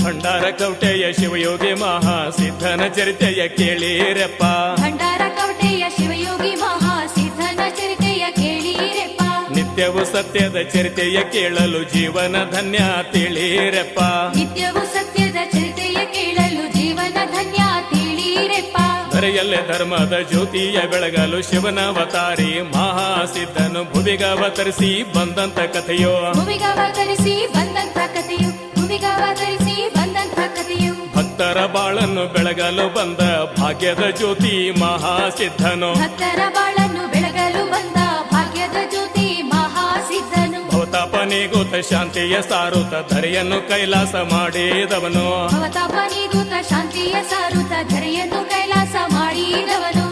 ಭಂಡಾರ ಕವಟೆಯ ಶಿವಯೋಗಿ ಮಹಾಸಿದ್ಧನ ಚರಿತೆಯ ಕೇಳಿರಪ್ಪ. ಭಂಡಾರ ಕವಟೆಯ ಶಿವಯೋಗಿ ಮಹಾಸಿದ್ಧನ ಚರಿತೆಯ ಕೇಳಿರಪ್ಪ. ನಿತ್ಯವೂ ಸತ್ಯದ ಚರಿತೆಯ ಕೇಳಲು ಜೀವನ ಧನ್ಯ ತಿಳಿರಪ್ಪ. ನಿತ್ಯವೂ ಸತ್ಯದ ಚರಿತೆಯ ಕೇಳಲು ಜೀವನ ಧನ್ಯ ತಿಳಿರಪ್ಪ. ಧರೆಯಲ್ಲೇ ಧರ್ಮದ ಜ್ಯೋತಿಯ ಬೆಳಗಲು ಶಿವನವತಾರಿ ಮಹಾಸಿದ್ಧನು ಭುವಿಗವತರಿಸಿ ಬಂದಂತ ಕಥೆಯೋ. ಭುವಿಗವತರಿಸಿ ಬಂದಂತ ಕಥೆಯು. ಭುವಿಗವತರಿಸಿ ಬಂದಂತ ಕಥೆಯು. ಭಕ್ತರ ಬಾಳನ್ನು ಬೆಳಗಲು ಬಂದ ಭಾಗ್ಯದ ಜ್ಯೋತಿ ಮಹಾಸಿದ್ಧನು. ಭಕ್ತರ ಬಾಳನ್ನು ಬೆಳಗಲು ಬಂದ ಭಾಗ್ಯದ ಜ್ಯೋತಿ ಮಹಾಸಿದ್ಧನು. ಭವತಾಪನಿಗೂತ ಶಾಂತಿಯ ಸಾರುತ ಧರೆಯನ್ನು ಕೈಲಾಸ ಮಾಡಿದವನು. ಭವತಾಪನಿಗೂತ ಶಾಂತಿಯ ಸಾರುತ ಧರೆಯನ್ನು ಕೈಲಾಸ ಮಾಡಿದವನು.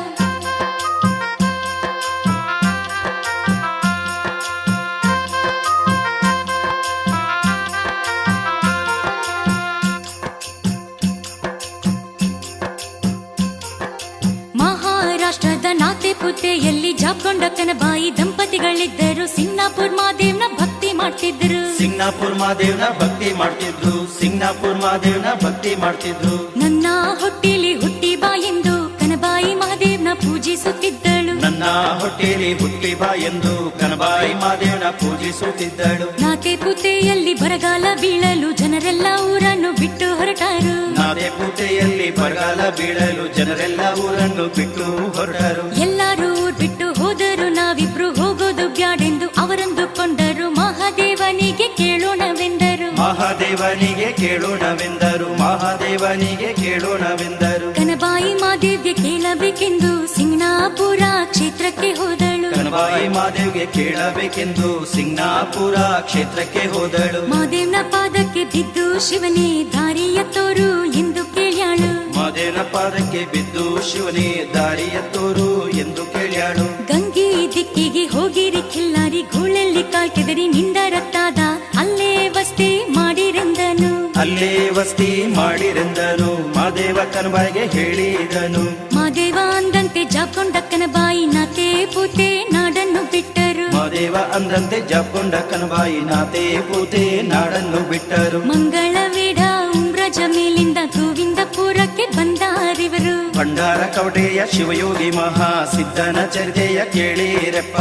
ಮಹಾರಾಷ್ಟ್ರದ ನಾತೆಪುತೆಯಲ್ಲಿ ಜಾಬ್ಗೊಂಡಕ್ಕನ ಬಾಯಿ ದಂಪತಿಗಳಿದ್ದರು. ಸಿಂಗ್ನಾಪುರ್ ಮಾದೇವ್ನ ಭಕ್ತಿ ಮಾಡ್ತಿದ್ರು. ಸಿಂಗ್ನಾಪುರ್ ಮಾದೇವ್ನ ಭಕ್ತಿ ಮಾಡ್ತಿದ್ರು. ಸಿಂಗ್ನಾಪುರ್ ಮಾದೇವ್ನ ಭಕ್ತಿ ಮಾಡ್ತಿದ್ರು. ನನ್ನ ಹೊಟ್ಟಿಲಿ ಹುಟ್ಟಿ ಬಾ ಎಂದು ಕನಬಾಯಿ ಮಹಾದೇವ್ನ ಪೂಜಿಸುತ್ತಿದ್ದಳು. ನನ್ನ ಹೊಟ್ಟೆಯಲ್ಲಿ ಹುಟ್ಟಿ ಬಾ ಎಂದು ಕನಬಾಯಿ ಮಾದೇವ್ನ ಪೂಜಿಸುತ್ತಿದ್ದಳು. ನಾತೆಪುತೆಯಲ್ಲಿ ಬರಗಾಲ ಬೀಳಲು ಜನರೆಲ್ಲ ಊರನ್ನು ಬಿಟ್ಟು ಹೊರಟಾರು. ನಾತೆಪುತೆಯಲ್ಲಿ ಬರಗಾಲ ಬೀಳಲು ಜನರೆಲ್ಲ ಊರನ್ನು ಬಿಟ್ಟು ಹೊರಟರು. ಎಲ್ಲರೂ ಊರ್ ಬಿಟ್ಟು ಹೋದರು. ನಾವಿಬ್ರು ಹೋಗೋದು ಬ್ಯಾಡೆಂದು ಅವರಂದುಕೊಂಡರು. ಮಹಾದೇವನಿಗೆ ಕೇಳೋಣವೆಂದರು. ಮಹಾದೇವನಿಗೆ ಕೇಳೋಣವೆಂದರು. ಮಹಾದೇವನಿಗೆ ಕೇಳೋಣವೆಂದರು. ಕನಬಾಯಿ ಮಾದೇವ್ಗೆ ಕೇಳಬೇಕೆಂದು ಸಿಂಗ್ನಾಪುರ ಕ್ಷೇತ್ರಕ್ಕೆ ಹೋದಳು. ಕನಬಾಯಿ ಮಾದೇವ್ಗೆ ಕೇಳಬೇಕೆಂದು ಸಿಂಗ್ನಾಪುರ ಕ್ಷೇತ್ರಕ್ಕೆ ಹೋದಳು. ಮಾದೇವ್ನ ಪಾದಕ್ಕೆ ಬಿದ್ದು ಶಿವನೇ ದಾರಿಯ ತೋರು ಎಂದು ಕೇಳ್ಯಾಳು. ಮಾದೇವ್ನ ಪಾದಕ್ಕೆ ಬಿದ್ದು ಶಿವನೇ ದಾರಿಯ ತೋರು ಎಂದು ಕೇಳ್ಯಾಳು. ಗಂಗೆ ದಿಕ್ಕಿಗೆ ಹೋಗಿರಿ ಖಿಲ್ಲಾರಿ ಗೂಳಲ್ಲಿ ಕಾಲ್ಕೆದರಿ ನಿಂದ ರಕ್ತಾದ ಅಲ್ಲೇ ವಸ್ತಿ ಮಾಡಿರೆಂದನು. ಅಲ್ಲೇ ವಸ್ತಿ ಮಾಡಿರೆಂದನು. ಮಾದೇವ ಕನಬಾಯಿಗೆ ಹೇಳಿದನು. ಮಾದೇವ ಅಂದಂತೆ ಜಾಕೊಂಡ ಕನಬಾಯಿ ನಾತೆ ಪೂತೆ ನಾಡನ್ನು ಬಿಟ್ಟರು. ಮಾದೇವ ಅಂದಂತೆ ಜಾಕೊಂಡ ಕನಬಾಯಿ ನಾತೆ ಪೂತೆ ನಾಡನ್ನು ಬಿಟ್ಟರು. ಮಂಗಳವೇಡ ಉಮ್ರಜ ಮೇಲಿಂದ ಗೋವಿಂದಪುರಕ್ಕೆ ಬಂದಾರಿವರು. ಭಂಡಾರ ಕವಟೆಯ ಶಿವಯೋಗಿ ಮಹಾಸಿದ್ಧನ ಚರಿತೆಯ ಕೇಳಿರಪ್ಪ.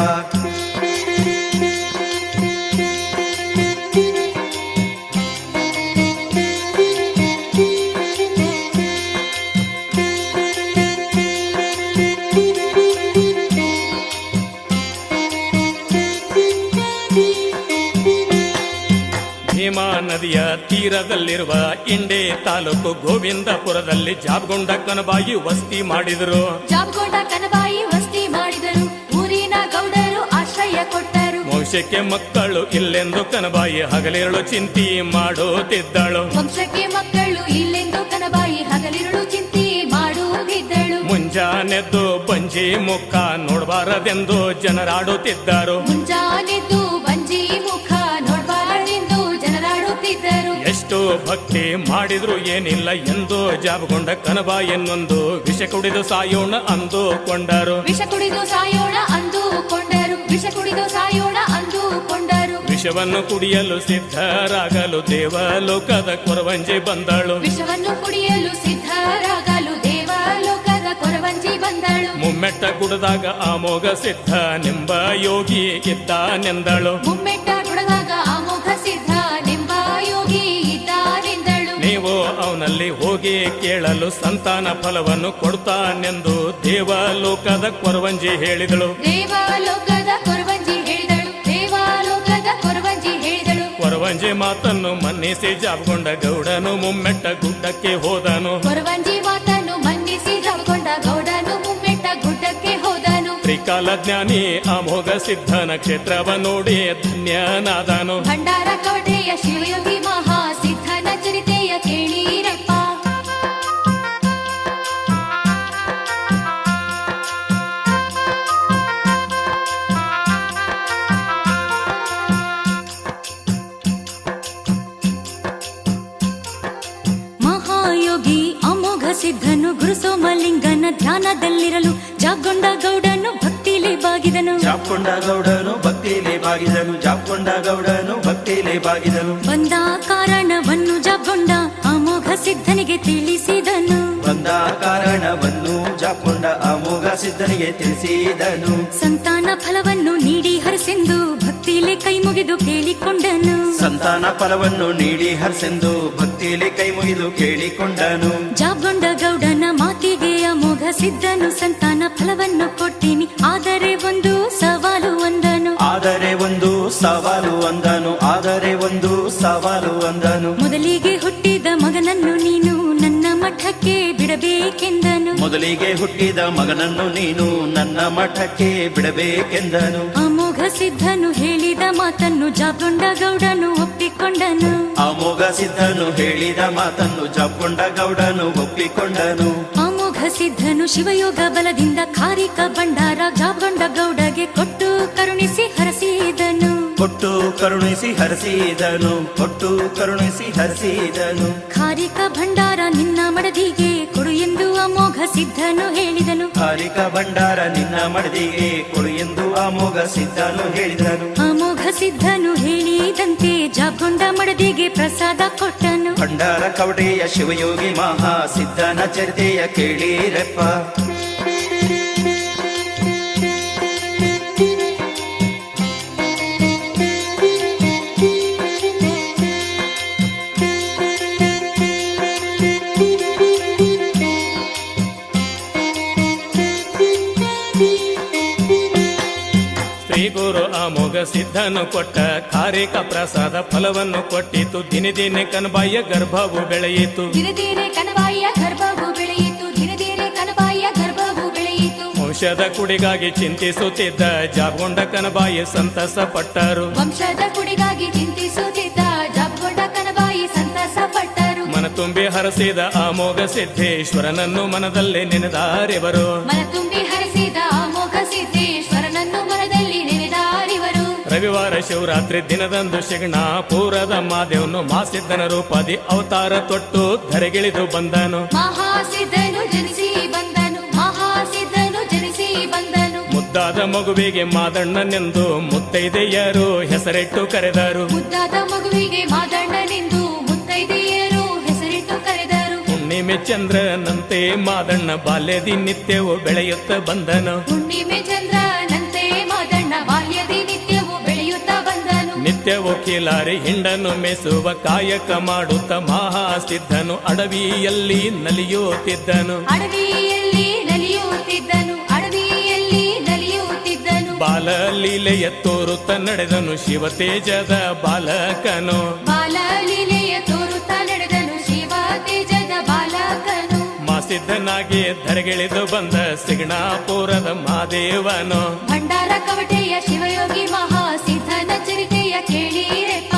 ಭೀಮಾ ನದಿಯ ತೀರದಲ್ಲಿರುವ ಇಂಡೆ ತಾಲೂಕು ಗೋವಿಂದಪುರದಲ್ಲಿ ಜಾಬ್ಗೊಂಡ ಕನಬಾಯಿ ವಸ್ತಿ ಮಾಡಿದರು. ಜಾಬ್ಗೊಂಡ ಕನಬಾಯಿ ವಸ್ತಿ ಮಾಡಿದರು. ಊರಿನ ಗೌಡರು ಆಶ್ರಯ ಕೊಟ್ಟರು. ವಂಶಕ್ಕೆ ಮಕ್ಕಳು ಇಲ್ಲೆಂದು ಕನಬಾಯಿ ಹಗಲಿರಳು ಚಿಂತೆ ಮಾಡುತ್ತಿದ್ದಳು. ವಂಶಕ್ಕೆ ಮಕ್ಕಳು ಇಲ್ಲೆಂದು ಕನಬಾಯಿ ಹಗಲಿರುಳು ಚಿಂತೆ ಮಾಡುತ್ತಿದ್ದಳು. ಮುಂಜಾನೆದ್ದು ಬಂಜಿ ಮುಖ ನೋಡಬಾರದೆಂದು ಜನರಾಡುತ್ತಿದ್ದರು. ಮುಂಜಾನೆದ್ದು ಬಂಜಿ ಮುಖ ನೋಡಬಾರದೆಂದು ಜನರಾಡುತ್ತಿದ್ದರು. ಎಷ್ಟು ಭಕ್ತಿ ಮಾಡಿದ್ರು ಏನಿಲ್ಲ ಎಂದು ಜಾಬಗೊಂಡ ಕನಬಾಯಿ ಎನ್ನೊಂದು ವಿಷ ಕುಡಿದು ಸಾಯೋಣ ಅಂದುಕೊಂಡರು. ವಿಷ ಕುಡಿದು ಸಾಯೋಣ ಅಂದುಕೊಂಡರು. ವಿಷ ಕುಡಿದು ಸಾಯೋಣ ಅಂದುಕೊಂಡರು. ವಿಷವನ್ನು ಕುಡಿಯಲು ಸಿದ್ಧರಾಗಲು ದೇವಲೋಕದ ಕೊರವಂಜಿ ಬಂದಳು. ವಿಷವನ್ನು ಕುಡಿಯಲು ಸಿದ್ಧರಾಗಲು ದೇವಲೋಕದ ಕೊರವಂಜಿ ಬಂದಳು. ಮುಮ್ಮೆಟ್ಟ ಕುಡಿದಾಗ ಅಮೋಘ ಸಿದ್ಧ ನಿಂಬ ಯೋಗಿ ಇದ್ದಾನೆಂದಳು. ಮುಮ್ಮೆಟ್ಟ ಕುಡಿದಾಗ ಅಮೋಘ ಸಿದ್ಧ ನಿಂಬ ಯೋಗಿ ಇದ್ದಾನೆಂದಳು. ನೀವು ಅವನಲ್ಲಿ ಹೋಗಿ ಕೇಳಲು ಸಂತಾನ ಫಲವನ್ನು ಕೊಡ್ತಾನೆಂದು ದೇವಲೋಕದ ಕೊರವಂಜಿ ಹೇಳಿದಳು. ದೇವಲೋಕದ ಕೊರವಂಜಿ ಹೇಳಿದಳು. ದೇವಲೋಕದ ಕೊರವಂಜಿ ಹೇಳಿದಳು. ಕೊರವಂಜಿ ಮಾತನ್ನು ಮನ್ನಿಸಿ ಜಾಬಗೊಂಡ ಗೌಡನು ಮುಮ್ಮೆಟ್ಟ ಗುಡ್ಡಕ್ಕೆ ಹೋದನು. ಕೊರವಂಜಿ ಮಾತನ್ನು ಮನ್ನಿಸಿ ಜಾಬಗೊಂಡ ಗೌಡನು ಮುಮ್ಮೆಟ್ಟ ಗುಡ್ಡಕ್ಕೆ ಹೋದನು. ತ್ರಿಕಾಲ ಜ್ಞಾನಿ ಅಮೋಘ ಸಿದ್ಧನ ಕ್ಷೇತ್ರವ ನೋಡಿ ಧನ್ಯನಾದನು. ಭಂಡಾರ ಕವಟೆಯ ಶಿವಯೋಗಿ ಮಹಾಸಿದ್ಧನ ಚರಿತೆಯ ಕೇಳಿರಪ್ಪ. ಮಹಾಯೋಗಿ ಅಮೋಘ ಸಿದ್ಧನು ಗುರು ಸೋಮಲಿಂಗನ ಧ್ಯಾನದಲ್ಲಿರಲು ಜಾಗೊಂಡ ಗೌಡನು ಭಕ್ತಿಲಿ ಬಾಗಿದನು. ಜಾಕೊಂಡ ಗೌಡನು ಭಕ್ತಿಲಿ ಬಾಗಿದನು ಜಾಬ್ಕೊಂಡ ಗೌಡನು ಭಕ್ತಿಲೆ ಬಾಗಿದನು ಬಂದ ಕಾರಣವನ್ನು ಜಾಬಗೊಂಡ ಅಮೋಘ ಸಿದ್ಧನಿಗೆ ತಿಳಿಸಿದನು ಬಂದ ಕಾರಣವನ್ನು ಜಾಬ್ಕೊಂಡ ಅಮೋಘ ಸಿದ್ಧನಿಗೆ ತಿಳಿಸಿದನು ಸಂತಾನ ಫಲವನ್ನು ನೀಡಿ ಹರಸೆಂದು ಭಕ್ತಿಲೆ ಕೈ ಮುಗಿದು ಕೇಳಿಕೊಂಡನು ಸಂತಾನ ಫಲವನ್ನು ನೀಡಿ ಹರ್ಸೆಂದು ಭಕ್ತಿಲಿ ಕೈ ಮುಗಿದು ಕೇಳಿಕೊಂಡನು ಜಾಬಗೊಂಡ ಗೌಡನ ಮಾತಿಗೆ ಅಮೋಘ ಸಿದ್ಧನು ಸಂತಾನ ಫಲವನ್ನು ಕೊಟ್ಟಿನಿ ಆದರೆ ಒಂದು ಸವಾಲು ಅಂದನು ಆದರೆ ಒಂದು ಸವಾಲು ಅಂದನು ಆದರೆ ಒಂದು ಸವಾಲು ಅಂದನು ಮೊದಲಿಗೆ ಹುಟ್ಟಿದ ಮಗನನ್ನು ನೀನು ನನ್ನ ಮಠಕ್ಕೆ ಬಿಡಬೇಕೆಂದನು ಮೊದಲಿಗೆ ಹುಟ್ಟಿದ ಮಗನನ್ನು ನೀನು ನನ್ನ ಮಠಕ್ಕೆ ಬಿಡಬೇಕೆಂದನು ಅಮೋಘ ಸಿದ್ಧನು ಹೇಳಿದ ಮಾತನ್ನು ಜಾಬಗೊಂಡ ಗೌಡನು ಒಪ್ಪಿಕೊಂಡನು ಅಮೋಘ ಸಿದ್ಧನು ಹೇಳಿದ ಮಾತನ್ನು ಜಾಬ್ಕೊಂಡ ಗೌಡನು ಒಪ್ಪಿಕೊಂಡನು ಅಮೋಘ ಸಿದ್ಧನು ಶಿವಯೋಗ ಬಲದಿಂದ ಕಾರಿಕ ಭಂಡಾರ ಜಾಬಗೊಂಡ ಗೌಡಗೆ ಕೊಟ್ಟು ಕರುಣಿಸಿ ಹರಸಿದನು ಕೊಟ್ಟು ಕರುಣಿಸಿ ಹರಿಸಿದನು ಕೊಟ್ಟು ಕರುಣಿಸಿ ಹರಿಸಿದನು ಕಾರಿಕ ಭಂಡಾರ ನಿನ್ನ ಮಡದಿಗೆ ಕೊಡು ಎಂದು ಅಮೋಘ ಸಿದ್ಧನು ಹೇಳಿದನು ಕಾರಿಕ ಭಂಡಾರ ನಿನ್ನ ಮಡದಿಗೆ ಕೊಡು ಎಂದು ಅಮೋಘ ಸಿದ್ಧನು ಹೇಳಿದನು ಅಮೋಘ ಸಿದ್ಧನು ಹೇಳಿದಂತೆ ಜಾಬಗೊಂಡ ಮಡದಿಗೆ ಪ್ರಸಾದ ಕೊಟ್ಟನು ಭಂಡಾರ ಕವಟೆಯ ಶಿವಯೋಗಿ ಮಹಾ ಸಿದ್ಧನ ಚರಿತೆಯ ಕೇಳಿರಪ್ಪ ಶ್ರೀ ಗುರು ಅಮೋಘ ಸಿದ್ಧನು ಕೊಟ್ಟ ಕಾರಿಕ ಪ್ರಸಾದ ಫಲವನ್ನು ಕೊಟ್ಟಿತು ದಿನೇ ದಿನೇ ಕನಬಾಯಿಯ ಗರ್ಭವು ಬೆಳೆಯಿತು ದಿನೇ ದಿನೇ ಕನಬಾಯಿಯ ಗರ್ಭವು ಬೆಳೆಯಿತು ದಿನೇ ದಿನೇ ಕನಬಾಯಿಯ ಗರ್ಭವು ಬೆಳೆಯಿತು ವಂಶದ ಕುಡಿಗಾಗಿ ಚಿಂತಿಸುತ್ತಿದ್ದ ಜಾಬಗೊಂಡ ಕನಬಾಯಿ ಸಂತಸ ಪಟ್ಟರು ವಂಶದ ಕುಡಿಗಾಗಿ ಚಿಂತಿಸುತ್ತಿದ್ದ ಜಾಬಗೊಂಡ ಕನಬಾಯಿ ಸಂತಸ ಪಟ್ಟರು ಮನ ತುಂಬಿ ಹರಸಿದ ಅಮೋಘ ಸಿದ್ದೇಶ್ವರನನ್ನು ಮನದಲ್ಲೇ ನೆನೆದಾರಿವರು ಮನ ತುಂಬಿ ಹರಿಸಿದ ಅಮೋಘ ಸಿದ್ದೇಶ್ವರನನ್ನು ಮನದಲ್ಲಿ ನೆನೆದಾರಿವರು ರವಿವಾರ ಶಿವರಾತ್ರಿ ದಿನದಂದು ಶಿಗ್ನಾಪುರದ ಮಾದೇವನು ಮಾಸಿದ್ದನ ರೂಪಾದಿ ಅವತಾರ ತೊಟ್ಟು ಧರೆಗಿಳಿದು ಬಂದನು ಮಹಾಸಿದ್ಧನು ಜನಿಸಿ ಬಂದನು ಮಹಾಸಿದ್ಧನು ಜನಿಸಿ ಬಂದನು ಮುದ್ದಾದ ಮಗುವಿಗೆ ಮಾದಣ್ಣನೆಂದು ಮುತ್ತೈದೆಯರು ಹೆಸರಿಟ್ಟು ಕರೆದರು ಮುದ್ದಾದ ಮಗುವಿಗೆ ಮಾದಣ್ಣನೆಂದು ಮುತ್ತೈದೆಯರು ಹೆಸರಿಟ್ಟು ಕರೆದರು ಹುಣ್ಣಿಮೆ ಚಂದ್ರನಂತೆ ಮಾದಣ್ಣ ಬಾಲ್ಯದಿ ನಿತ್ಯವೂ ಬೆಳೆಯುತ್ತ ಬಂದನು ಹುಣ್ಣಿಮೆ ಚಂದ್ರನಂತೆ ಮಾದಣ್ಣ ಬಾಲ್ಯದಿ ನಿತ್ಯವೂ ಬೆಳೆಯುತ್ತಾ ಬಂದನು ನಿತ್ಯವೂ ಕೀಲಾರಿ ಹಿಂಡನ್ನು ಮೇಸುವ ಕಾಯಕ ಮಾಡುತ್ತ ಮಹಾಸಿದ್ಧನು ಅಡವಿಯಲ್ಲಿ ನಲಿಯುತ್ತಿದ್ದನು ಅಡವಿಯಲ್ಲಿ ನಲಿಯುತ್ತಿದ್ದನು ಅಡವಿಯಲ್ಲಿ ನಲಿಯುತ್ತಿದ್ದನು ಬಾಲಲೀಲೆಯ ತೋರುತ್ತ ನಡೆದನು ಶಿವತೇಜದ ಬಾಲಕನು ಬಾಲಲೀಲೆಯ ತೋರುತ್ತಾ ನಡೆದನು ಶಿವ ತೇಜದ ಬಾಲಕನು ಮಾಸಿದ್ಧನಾಗಿ ಧರೆಗಿಳಿದು ಬಂದ ಸಿಗ್ನಾಪುರದ ಮಾದೇವನು ಭಂಡಾರ ಕವಟೆಯ ಶಿವಯೋಗಿ ಮಹಾ ಸಿದ್ಧನ ಚರಿತೆಯ ಕೇಳಿರೆಪ್ಪ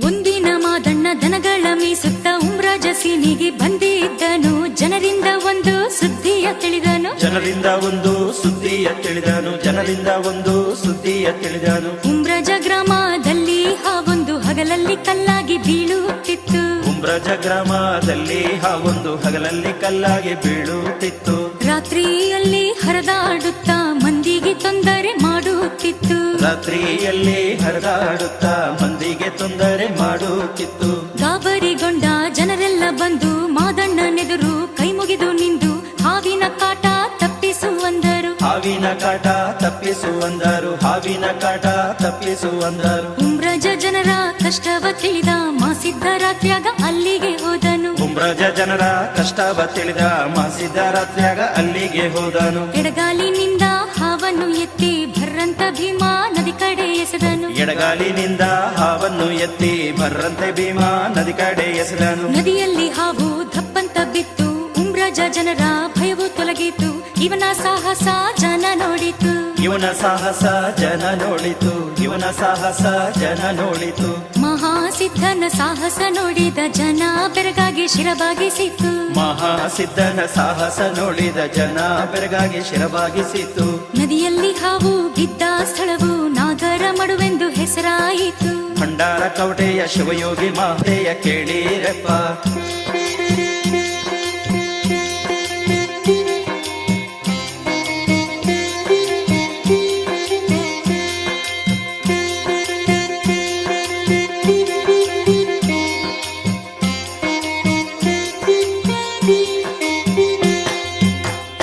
ಒಂದಿನ ಮಾದಣ್ಣ ದನಗಳ ಮೀಸುತ್ತ ಉಮ್ರಾಜಸೀನಿಗೆ ಬಂದಿದ್ದನು ಜನರಿಂದ ಒಂದು ಸುದ್ದಿಯ ತಿಳಿದನು ಜನರಿಂದ ಒಂದು ಸುದ್ದಿಯ ತಿಳಿದನು ಜನರಿಂದ ಒಂದು ಸುದ್ದಿಯ ತಿಳಿದನು ಉಮ್ರಜ ಗ್ರಾಮದಲ್ಲಿ ಹಾವೊಂದು ಹಗಲಲ್ಲಿ ಕಲ್ಲಾಗಿ ಬೀಳುತ್ತಿತ್ತು ಉಮ್ರಜ ಗ್ರಾಮದಲ್ಲಿ ಹಾವೊಂದು ಹಗಲಲ್ಲಿ ಕಲ್ಲಾಗಿ ಬೀಳುತ್ತಿತ್ತು ರಾತ್ರಿಯಲ್ಲಿ ಹರಿದಾಡುತ್ತಾ ಮಂದಿಗೆ ತೊಂದರೆ ಮಾಡುತ್ತಿತ್ತು ರಾತ್ರಿಯಲ್ಲಿ ಹರಿದಾಡುತ್ತಾ ಮಂದಿಗೆ ತೊಂದರೆ ಮಾಡುತ್ತಿತ್ತು ಗಾಬರಿಗೊಂಡ ಜನರೆಲ್ಲ ಬಂದು ಮಾದಣ್ಣನೆದುರು ಕೈ ಮುಗಿದು ನಿಂದು ಹಾವಿನ ಕಾಟ ತಪ್ಪಿಸುವಂದರು ಹಾವಿನ ಕಾಟ ತಪ್ಪಿಸುವಂದರು ಹಾವಿನ ಕಾಟ ತಪ್ಪಿಸುವಂದರು ಉಮ್ರಜ ಜನರ ಕಷ್ಟವ ತಿಳಿದ ಮಾಸಿದ್ದ ರಾತ್ರಿಯಾಗ ಅಲ್ಲಿಗೆ ಹೋದನು ಉಮ್ರಜ ಜನರ ಕಷ್ಟವ ತಿಳಿದ ಮಾಸಿದ್ದ ರಾತ್ರಿಯಾಗ ಅಲ್ಲಿಗೆ ಹೋದನು ಎಡಗಾಲಿನಿಂದ ಹಾವನ್ನು ಎತ್ತಿ ಭರ್ರಂತ ಭೀಮಾ ನದಿ ಕಡೆ ಎಸೆದನು ಎಡಗಾಲಿನಿಂದ ಹಾವನ್ನು ಎತ್ತಿ ಭರ್ರಂತೆ ಭೀಮಾ ನದಿ ಕಡೆ ಎಸೆದನು ನದಿಯಲ್ಲಿ ಹಾವು ದಪ್ಪಂತ ಬಿತ್ತು ಉಮ್ರಜ ಜನರ ಭಯವು ತೊಲಗಿತು ಇವನ ಸಾಹಸ ಜನ ನೋಡಿತು ಇವನ ಸಾಹಸ ಜನ ನೋಡಿತು ಇವನ ಸಾಹಸ ಜನ ನೋಡಿತು ಮಹಾ ಮಹಾಸಿದ್ಧನ ಸಾಹಸ ನೋಡಿದ ಜನ ಬೆರಗಾಗಿ ಶಿರಬಾಗಿಸಿತು. ಮಹಾಸಿದ್ಧನ ಸಾಹಸ ನೋಡಿದ ಜನ ಬೆರಗಾಗಿ ಶಿರಬಾಗಿಸಿತು. ನದಿಯಲ್ಲಿ ಹಾವು ಬಿದ್ದ ಸ್ಥಳವು ನಾಗರ ಮಡುವೆಂದು ಹೆಸರಾಯಿತು. ಭಂಡಾರ ಕವಟೆಯ ಶಿವಯೋಗಿ ಮಾತೆಯ ಕೇಳಿರಪ್ಪ.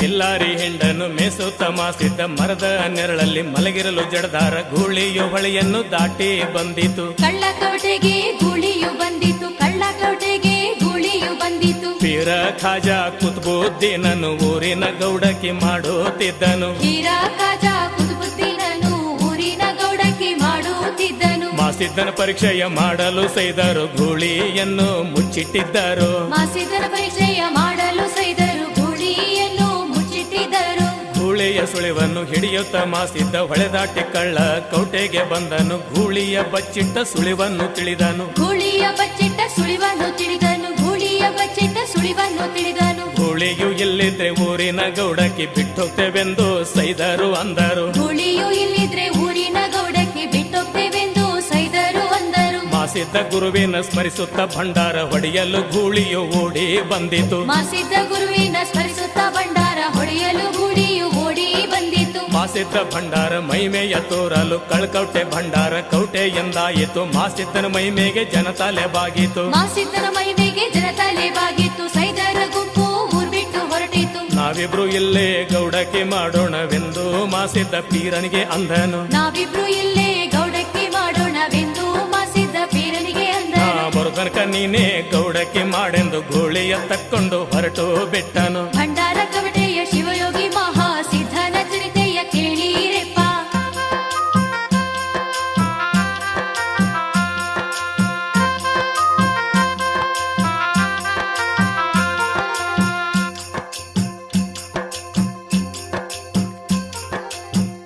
ಕಿಲ್ಲಾರಿ ಹಿಂಡನ್ನು ಮೇಸುತ್ತ ಮಾಸಿದ್ದ ಮರದ ನೆರಳಲ್ಲಿ ಮಲಗಿರಲು ಜಡದಾರ ಗೂಳಿಯು ಹೊಳೆಯನ್ನು ದಾಟಿ ಬಂದಿತು. ಕಳ್ಳಕೋಟೆಗೆ ಗೂಳಿಯು ಬಂದಿತು, ಕಳ್ಳಕೋಟೆಗೆ ಗೂಳಿಯು ಬಂದಿತು. ಪೀರ ಖಾಜಾ ಕುತ್ಬುದ್ದೀನನು ಊರಿನ ಗೌಡಕಿ ಮಾಡುತ್ತಿದ್ದನು. ಪೀರ ಖಾಜಾ ಕುತುಬುದ್ದೀನನು ಊರಿನ ಗೌಡಕಿ ಮಾಡುತ್ತಿದ್ದನು. ಮಾಸಿದ್ದನ ಪರೀಕ್ಷೆಯ ಮಾಡಲು ಸೈದರು ಗೂಳಿಯನ್ನು ಮುಚ್ಚಿಟ್ಟಿದ್ದರು. ಮಾಸಿದ್ದನ ಪರೀಕ್ಷೆಯ ಮಾಡಲು ಸೈದರು ಗೂಳಿಯನ್ನು ಮುಚ್ಚಿಟ್ಟಿದ್ದರು. ಗೂಳಿಯ ಸುಳಿವನ್ನು ಹಿಡಿಯುತ್ತ ಮಾಸಿದ್ದ ಹೊಳೆದಾಟಿ ಕಳ್ಳ ಕೌಟೆಗೆ ಬಂದನು. ಗೂಳಿಯ ಬಚ್ಚಿಟ್ಟ ಸುಳಿವನ್ನು ತಿಳಿದನು. ಗೂಳಿಯ ಬಚ್ಚಿಟ್ಟ ಸುಳಿವನ್ನು ತಿಳಿದನು. ಗೂಳಿಯ ಬಚ್ಚಿಟ್ಟ ಸುಳಿವನ್ನು ತಿಳಿದನು. ಗೂಳಿಯು ಇಲ್ಲಿದ್ರೆ ಊರಿನ ಗೌಡಕ್ಕೆ ಬಿಟ್ಟೋಗ್ತೇವೆಂದು ಸೈದರು ಅಂದರು. ಗೂಳಿಯು ಇಲ್ಲಿದ್ರೆ ಊರಿನ ಗೌಡಕ್ಕೆ ಬಿಟ್ಟೋಗ್ತೇವೆಂದು ಸೈದರು ಅಂದರು. ಮಾಸಿದ್ದ ಗುರುವಿನ ಸ್ಮರಿಸುತ್ತ ಭಂಡಾರ ಹೊಡೆಯಲು ಗೂಳಿಯು ಓಡಿ ಬಂದಿತು. ಮಾಸಿದ್ದ ಗುರುವಿನ ಸ್ಮರಿಸುತ್ತ ಭಂಡಾರ ಹೊಡೆಯಲು ಗೂಳಿಯು ಓಡಿ ಬಂದಿತು. ಮಾಸಿದ್ದ ಭಂಡಾರ ಮೈಮೆಯ ತೋರಲು ಕಳ್ಕೌಟೆ ಭಂಡಾರ ಕೌಟೆ ಎಂದಾಯಿತು. ಮಾಸಿದ್ದನ ಮೈಮೆಗೆ ಜನತಾಲೆ ಬಾಗಿತು. ಮಾಸಿದ್ದನ ಮೈಮೆಗೆ ಜನತಾಲೆ ಬಾಗಿತ್ತು. ಸೈದರ ಗುಂಪು ಊರ್ ಬಿಟ್ಟು ಹೊರಟಿತು. ನಾವಿಬ್ರು ಇಲ್ಲೇ ಗೌಡಕ್ಕೆ ಮಾಡೋಣವೆಂದು ಮಾಸಿದ್ದ ಪೀರನಿಗೆ ಅಂದನು. ನಾವಿಬ್ರು ಇಲ್ಲೇ ಗೌಡಕ್ಕೆ ಮಾಡೋಣವೆಂದು ಮಾಸಿದ್ದ ಪೀರನಿಗೆ ಅಂದನು. ಬರುತನಕ ನೀನೇ ಗೌಡಕ್ಕೆ ಮಾಡೆಂದು ಗೋಳಿಯ ತಕ್ಕೊಂಡು ಹೊರಟು ಬಿಟ್ಟನು. ಭಂಡಾರ ಕವಟೆಯ ಶಿವಯೋಗಿ ಮಹಾಸಿದ್ಧನ ಚರಿತೆಯ ಕೇಳಿರೆಪ್ಪ.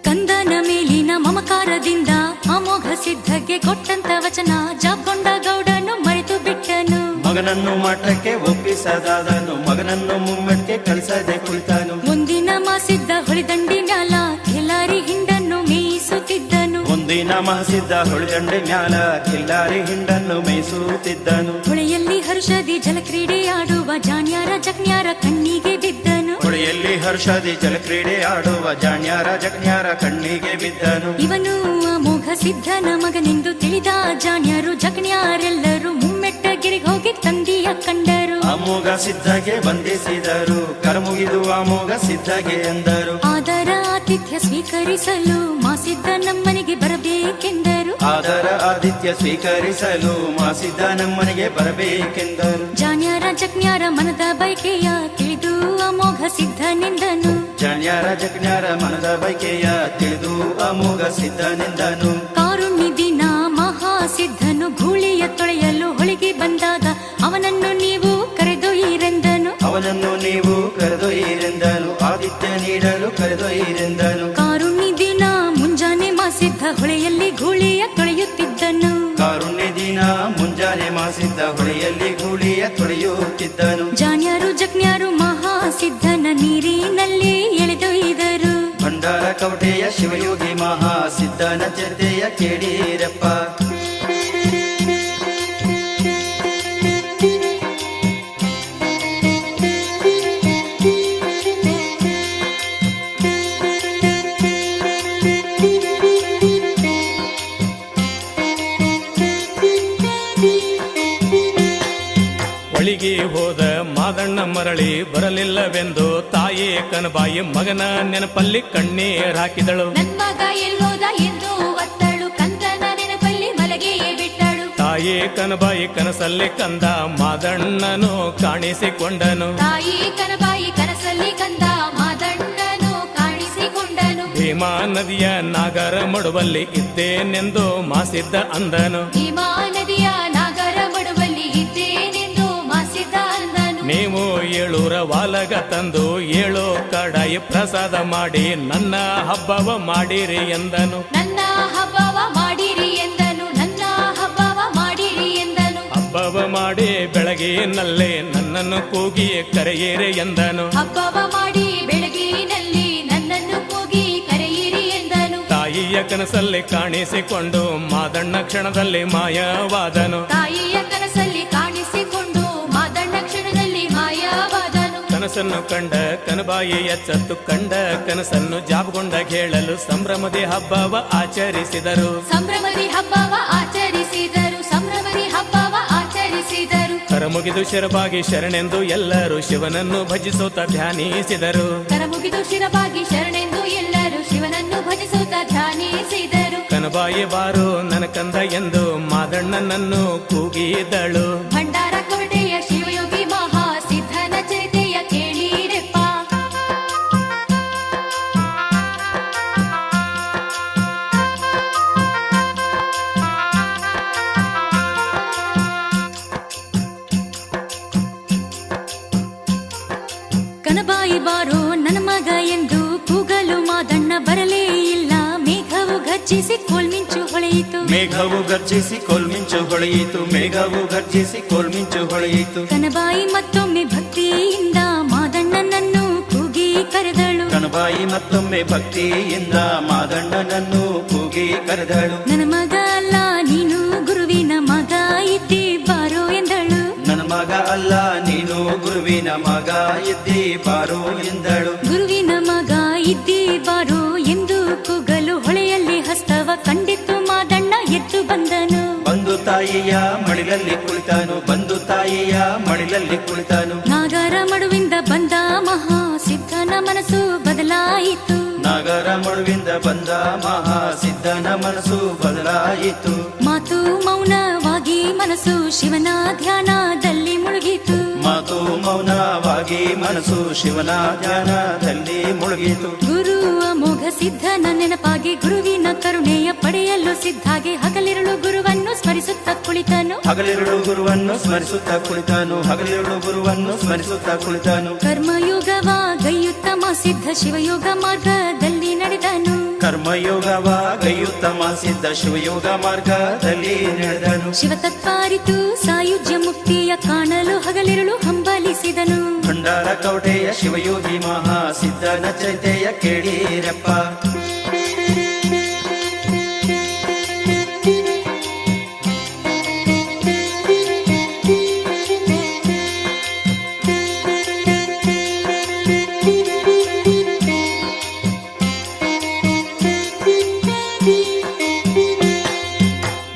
ಕಂದನ ಮೇಲಿನ ಮಮಕಾರದಿಂದ ಅಮೋಘ ಸಿದ್ಧಗೆ ಕೊಟ್ಟಂತ ವಚನ ಜಾಕೊಂಡ ಗೌಡನು ಮರೆತು ಬಿಟ್ಟನು. ಮಗನನ್ನು ಮಠಕ್ಕೆ ಒಪ್ಪಿಸದಾದನು. ಮಗನನ್ನು ಮುಮ್ಮೆಟ್ಗೆ ಕಳಿಸದೆ ಕುಳಿತನು. ಮುಂದಿನ ಮಾಸಿದ್ದ ಹೊಳಿದಂಡಿ ಮ್ಯಾಲ ಕಿಲ್ಲಾರಿ ಹಿಂಡನ್ನು ಮೇಯಿಸುತ್ತಿದ್ದನು. ಮುಂದಿನ ಮಾಸಿದ್ದ ಹೊಳೆದಂಡೆ ಮ್ಯಾಲ ಕಿಲ್ಲಾರಿ ಹಿಂಡನ್ನು ಮೇಯಿಸುತ್ತಿದ್ದನು. ಹೊಳೆಯಲ್ಲಿ ಹರ್ಷದಿ ಜಲಕ್ರೀಡೆ ಆಡುವ ಜಾಣ್ಯಾರ ಜಕ್ಣ್ಯಾರ ಕಣ್ಣಿಗೆ ಬಿದ್ದನು. ಹೊಳೆಯಲ್ಲಿ ಹರ್ಷದಿ ಜಲಕ್ರೀಡೆ ಆಡುವ ಜಾಣ್ಯಾರ ಜಕ್ಣ್ಯಾರ ಕಣ್ಣಿಗೆ ಬಿದ್ದನು. ಇವನು ಅಮೋಘ ಸಿದ್ಧನ ಮಗನೆಂದು ತಿಳಿದ ಜಾಣ್ಯಾರು ಜಕ್ಣ್ಯಾರೆಲ್ಲರೂ ಮುಮ್ಮೆಟ್ಟಗಿರಿಗೆ ಹೋಗಿ ತಂದೆಯ ಕಂಡರು. ಅಮೋಘ ಸಿದ್ಧಗೆ ಬಂಧಿಸಿದರು. ಕರಮುಗಿದು ಅಮೋಘ ಸಿದ್ಧಗೆ ಎಂದರು. ಆದರ ಆತಿಥ್ಯ ಸ್ವೀಕರಿಸಲು ಮಾಸಿದ್ದ ನಮ್ಮನೆಗೆ ಬರಬೇಕೆಂದರು. ಆದರ ಆದಿತ್ಯ ಸ್ವೀಕರಿಸಲು ಮಾಸಿದ್ದ ನಮ್ಮನೆಗೆ ಬರಬೇಕೆಂದರು. ಜಾಣ್ಯಾರ ಜಕ್ಣ್ಯಾರ ಮನದ ಬೈಕೆಯ ತಿಳಿದು ಅಮೋಘ ಸಿದ್ಧನೆಂದನು. ಜಾಣ್ಯಾರ ಜಕ್ಣ್ಯಾರ ಮನದ ಬೈಕೆಯ ತಿಳಿದು ಅಮೋಘ ಸಿದ್ಧನೆಂದನು. ಕಾರುಣ್ಯ ದಿನ ಮಹಾಸಿದ್ಧನು ಗೂಳಿಯ ತೊಳೆಯಲು ಹೊಳಿಗೆ ಬಂದಾಗ ಅವನನ್ನು ನೀವು ಕರೆದೊಯ್ಯಿರೆಂದನು. ಅವನನ್ನು ನೀವು ಕರೆದೊಯ್ಯಿರೆಂದನು. ಆದಿತ್ಯ ನೀಡಲು ಕರೆದೊಯ್ಯಿರೆಂದನು. ಕಾರುಣ್ಯ ದಿನ ಮುಂಜಾನೆ ಮಾಸಿದ್ದ ಹೊಳೆಯಲ್ಲಿ ಗೂಳಿಯ ತೊಳೆಯುತ್ತಿದ್ದನು. ಕಾರುಣ್ಯ ದಿನ ಮುಂಜಾನೆ ಮಾಸಿದ್ದ ಹೊಳೆಯಲ್ಲಿ ಗೂಳಿಯ ತೊಳೆಯುತ್ತಿದ್ದನು. ಜಾಣ್ಯಾರು ಜಕ್ಣ್ಯಾರು ಮಹಾಸಿದ್ಧನ ನೀರಿನಲ್ಲಿ ಎಳೆದೊಯ್ದರು. ಭಂಡಾರ ಕವಟೆಯ ಶಿವಯೋಗಿ ಮಹಾಸಿದ್ಧನ ಚರಿತೆಯ ಕೇಳಿರಪ್ಪ. ಒಳಿಗೆ ಹೋದ ಮಾದಣ್ಣ ಮರಳಿ ಬರಲಿಲ್ಲವೆಂದು ತಾಯಿ ಕನಬಾಯಿ ಮಗನ ನೆನಪಲ್ಲಿ ಕಣ್ಣೀರ್ ಹಾಕಿದಳು. ನನ್ ಮಗ ಎಲ್ಲೋದ ಎಂದು ಅತ್ತಳು ಕಂದನ ನೆನಪಲ್ಲಿ ಮಲಗಿಯೇ ಬಿಟ್ಟಳು. ತಾಯಿ ಕನಬಾಯಿ ಕನಸಲ್ಲಿ ಕಂದ ಮಾದಣ್ಣನು ಕಾಣಿಸಿಕೊಂಡನು. ತಾಯಿ ಕನಬಾಯಿ ಕನಸಲ್ಲಿ ಕಂದ ಮಾದಣ್ಣನು ಕಾಣಿಸಿಕೊಂಡನು. ಭೀಮಾ ನದಿಯ ನಾಗರ ಮಡುವಲ್ಲಿ ಇದ್ದೇನೆಂದು ಮಾಸಿದ್ದ ಅಂದನು. ಭೀಮಾ ನದಿಯ ನಾಗರ ಮಡುವಲ್ಲಿ ಇದ್ದೇನೆಂದು ಮಾಸಿದ್ದ ಅಂದನು. ನೀವು 7 ವಾಲಗ ತಂದು 7 ಕಡಾಯಿ ಪ್ರಸಾದ ಮಾಡಿ ನನ್ನ ಹಬ್ಬವ ಮಾಡಿರಿ ಎಂದನು. ನನ್ನ ಹಬ್ಬವ ಮಾಡಿರಿ ಎಂದನು. ನನ್ನ ಹಬ್ಬವ ಮಾಡಿರಿ ಮಾಡಿ ಬೆಳಗಿನಲ್ಲೇ ನನ್ನನ್ನು ಕೂಗಿ ಕರೆಯಿರೆ ಎಂದನು. ಹಬ್ಬವ ಮಾಡಿ ಬೆಳಗಿನಲ್ಲಿ ನನ್ನನ್ನು ಕೂಗಿ ಕರೆಯಿರಿ ಎಂದನು. ತಾಯಿಯ ಕನಸಲ್ಲಿ ಕಾಣಿಸಿಕೊಂಡು ಮಾದಣ್ಣ ಕ್ಷಣದಲ್ಲಿ ಮಾಯವಾದನು. ತಾಯಿಯ ಕನಸಲ್ಲಿ ಕಾಣಿಸಿಕೊಂಡು ಮಾದಣ್ಣ ಕ್ಷಣದಲ್ಲಿ ಮಾಯವಾದನು. ಕನಸನ್ನು ಕಂಡ ಕನಬಾಯಿ ಎಚ್ಚತ್ತು ಕಂಡ ಕನಸನ್ನು ಜಾಬಗೊಂಡ ಹೇಳಲು ಸಂಭ್ರಮದಿ ಹಬ್ಬವ ಆಚರಿಸಿದರು. ಸಂಭ್ರಮದಿ ಹಬ್ಬವ ಆಚರಿಸಿದರು. ಸಂಭ್ರಮದಿ ಹಬ್ಬವ ಆಚರಿಸಿದರು. ಕರಮುಗಿದು ಶಿರಬಾಗಿ ಶರಣೆಂದು ಎಲ್ಲರೂ ಶಿವನನ್ನು ಭಜಿಸುತ್ತ ಧ್ಯಾನಿಸಿದರು. ಕರಮುಗಿದು ಶಿರಬಾಗಿ ಶರಣೆಂದು ಎಲ್ಲರೂ ಶಿವನನ್ನು ಭಜಿಸುತ್ತ ಧ್ಯಾನಿಸಿದರು. ಕನಬಾಯಿ ಬಾರು ನನ್ನ ಕಂದ ಎಂದು ಮಾದಣ್ಣನನ್ನು ಕೂಗಿದಳು. ಭಂಡಾರ ಕವಟೆಯ ಶಿವಯೋಗಿ ಮಹಾ ಸಿದ್ಧನ ಚರಿತೆಯ ಕೇಳಿರೆಪ್ಪ. ಕನಬಾಯಿ ಬಾರೋ ನನ್ನ ಮಗ ಎಂದು ಕೂಗಲು ಮಾದಣ್ಣ ಬರಲೇ ಇಲ್ಲ. ಮೇಘವು ಗರ್ಜಿಸಿ ಕೋಲ್ಮಿಂಚು ಹೊಳೆಯಿತು. ಮೇಘವು ಗರ್ಜಿಸಿ ಕೋಲ್ಮಿಂಚು ಹೊಳೆಯಿತು. ಮೇಘವು ಗರ್ಜಿಸಿ ಕೋಲ್ಮಿಂಚು ಹೊಳೆಯಿತು. ಕನಬಾಯಿ ಮತ್ತೊಮ್ಮೆ ಭಕ್ತಿಯಿಂದ ಮಾದಣ್ಣನನ್ನು ಕೂಗಿ ಕರೆದಳು. ಕನಬಾಯಿ ಮತ್ತೊಮ್ಮೆ ಭಕ್ತಿಯಿಂದ ಮಾದಣ್ಣನನ್ನು ಕೂಗಿ ಕರೆದಳು. ನನ್ನ ಮಗ ಅಲ್ಲ ನೀನು ಗುರುವಿನ ಮಗ ಇದ್ದಿ ಬಾರೋ ಎಂದಳು. ನನ್ನ ಮಗ ಅಲ್ಲ ನೀನು ಗುರುವಿನ ಮಗ ಇದ್ದಿ ಬಾರೋ ಎಂದಳು. ಗುರುವಿನ ಮಗ ಇದ್ದಿ ಬಾರೋ ಎಂದು ಕೂಗಲು ಹೊಳೆಯಲ್ಲಿ ಹಸ್ತವ ಕಂಡಿತ್ತು ಮಾದಣ್ಣ ಎದ್ದು ಬಂದನು. ಬಂದು ತಾಯಿಯ ಮಡಿಲಲ್ಲಿ ಕುಳಿತಾನು. ಬಂದು ತಾಯಿಯ ಮಡಿಲಲ್ಲಿ ಕುಳಿತಾನು. ನಾಗರ ಮಡುವಿಂದ ಬಂದ ಮಹಾ ಸಿದ್ಧನ ಮನಸ್ಸು ಬದಲಾಯಿತು. ನಾಗರ ಮಡುವಿಂದ ಬಂದ ಮಹಾ ಸಿದ್ಧನ ಮನಸ್ಸು ಬದಲಾಯಿತು. ಮಾತು ಮೌನವಾಗಿ ಮನಸ್ಸು ಶಿವನ ಧ್ಯಾನದಲ್ಲಿ ಮುಳುಗಿತು. ಮಾತು ಮೌನವಾಗಿ ಮನಸ್ಸು ಶಿವನ ಧ್ಯಾನದಲ್ಲಿ ಮುಳುಗಿತು. ಗುರು ಅಮೋಘ ಸಿದ್ಧನ ನೆನಪಾಗಿ ಗುರುವಿನ ಕರುಣೆಯ ಪಡೆಯಲು ಸಿದ್ಧಾಗಿ ಹಗಲಿರುಳು ಗುರುವನ್ನು ಸ್ಮರಿಸುತ್ತ ಕುಳಿತನು. ಹಗಲಿರುಳು ಗುರುವನ್ನು ಸ್ಮರಿಸುತ್ತ ಕುಳಿತಾನು. ಹಗಲಿರುಳು ಗುರುವನ್ನು ಸ್ಮರಿಸುತ್ತ ಕುಳಿತಾನು. ಕರ್ಮಯೋಗವ ಗೈಯುತ್ತಮ ಸಿದ್ಧ ಶಿವಯೋಗ ಮಾರ್ಗದಲ್ಲಿ ನಡೆದನು. ಕರ್ಮಯೋಗವ ಗೈಯುತ್ತಮ ಸಿದ್ಧ ಶಿವಯೋಗ ಮಾರ್ಗದಲ್ಲಿ ನಡೆದನು. ಶಿವತತ್ವ ಅರಿತು ಸಾಯುಜ್ಯ ಮುಕ್ತಿಯ ಕಾಣಲು ಹಗಲಿರುಳು ಹಂಬಲಿಸಿದನು. ಭಂಡಾರ ಕವಟೆಯ ಶಿವಯೋಗಿ ಮಹಾ ಸಿದ್ಧನ ಚೈತೆಯ ಕೇಳಿರಪ್ಪ.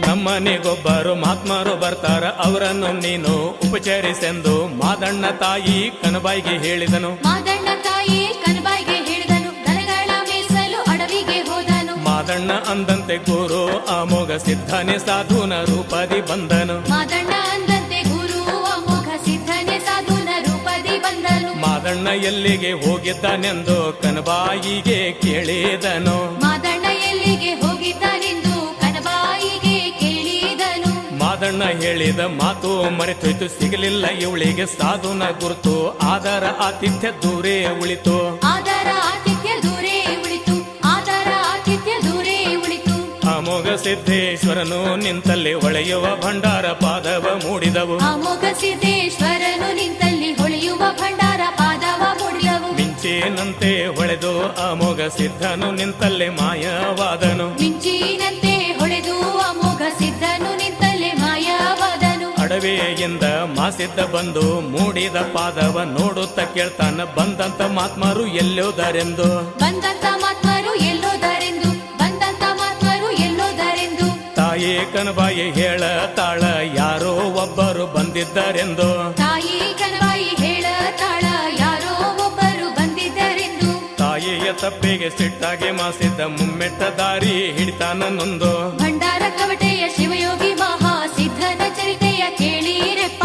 ನಮ್ಮನೆಗೊಬ್ಬರು ಮಹಾತ್ಮರು ಬರ್ತಾರ, ಅವರನ್ನು ನೀನು ಉಪಚರಿಸೆಂದು ಮಾದಣ್ಣ ತಾಯಿ ಕನಬಾಯಿಗೆ ಹೇಳಿದನು. ಮಾದಣ್ಣ ತಾಯಿ ಕನಬಾಯಿಗೆ ಹೇಳಿದನು. ದನಗಳ ಮೇಸಲು ಅಡವಿಗೆ ಹೋದನು. ಮಾದಣ್ಣ ಅಂದಂತೆ ಗುರು ಅಮೋಘ ಸಿದ್ಧನೆ ಸಾಧುನ ರೂಪದಿ ಬಂದನು. ಮಾದಣ್ಣ ಅಂದಂತೆ ಗುರು ಅಮೋಘ ಸಿದ್ಧನೆ ಸಾಧುನ ರೂಪದಿ ಬಂದನು. ಮಾದಣ್ಣ ಎಲ್ಲಿಗೆ ಹೋಗಿದ್ದಾನೆಂದು ಕನಬಾಯಿಗೆ ಕೇಳಿದನು. ಮಾದಣ್ಣ ಎಲ್ಲಿಗೆ ಹೋಗಿದ್ದಾನೆಂದು ಕನಬಾಯಿಗೆ ಕೇಳಿದನು. ಮಾದಣ್ಣ ಹೇಳಿದ ಮಾತು ಮರೆತೋಯ್ತು, ಸಿಗಲಿಲ್ಲ ಇವಳಿಗೆ ಸಾಧುನ ಗುರುತು. ಆದರ ಆತಿಥ್ಯ ದೂರೇ ಉಳಿತು. ಆದರ ಆತಿಥ್ಯ ದೂರೇ ಉಳಿತು. ಆದರ ಆತಿಥ್ಯ ದೂರೇ ಉಳಿತು. ಅಮೋಘ ಸಿದ್ದೇಶ್ವರನು ನಿಂತಲ್ಲಿ ಹೊಳೆಯುವ ಭಂಡಾರ ಪಾದವ ಮೂಡಿದವು. ಅಮೋಘ ಸಿದ್ದೇಶ್ವರನು ನಿಂತಲ್ಲಿ ಹೊಳೆಯುವ ಭಂಡಾರ ಪಾದವ ಮೂಡಿದವು. ಮಿಂಚಿನಂತೆ ಹೊಳೆದು ಅಮೋಘ ಸಿದ್ಧನು ನಿಂತಲ್ಲೇ ಮಾಯವಾದನು. ಮಿಂಚಿನಂತೆ ಹೊಳೆದು ಅಮೋಘ ಸಿದ್ಧನು ನಿಂತಲ್ಲೇ ಮಾಯವಾದನು. ಅಡವೆಯಿಂದ ಮಾಸಿದ್ದ ಬಂದು ಮೂಡಿದ ಪಾದವ ನೋಡುತ್ತ ಕೇಳ್ತಾನ, ಬಂದಂತ ಮಾತ್ಮರು ಎಲ್ಲೋದರೆಂದು. ಬಂದಂತ ಮಾತ್ಮರು ಎಲ್ಲೋದರೆಂದು. ಬಂದಂತ ಮಾತ್ಮರು ಎಲ್ಲೋದರೆಂದು. ತಾಯಿ ಕನಬಾಯಿ ಹೇಳತಾಳ, ಯಾರೋ ಒಬ್ಬರು ಬಂದಿದ್ದರೆಂದು. ತಾಯಿ ಕನಬಾಯಿ ಹೇಳತಾಳ, ಯಾರೋ ಒಬ್ಬರು ಬಂದಿದ್ದರೆಂದು. ತಾಯಿಯ ತಪ್ಪಿಗೆ ಸಿಟ್ಟಾಗಿ ಮಾಸಿದ್ದ ಮುಮ್ಮೆಟ್ಟ ದಾರಿ ಹಿಡಿತಾನ ನೊಂದು. ಭಂಡಾರ ಕವಟೆಯ ಶಿವಯೋಗಿ ಮಹಾ ಸಿದ್ಧನ ಚರಿತೆಯ ಕೇಳಿರೆಪ್ಪ.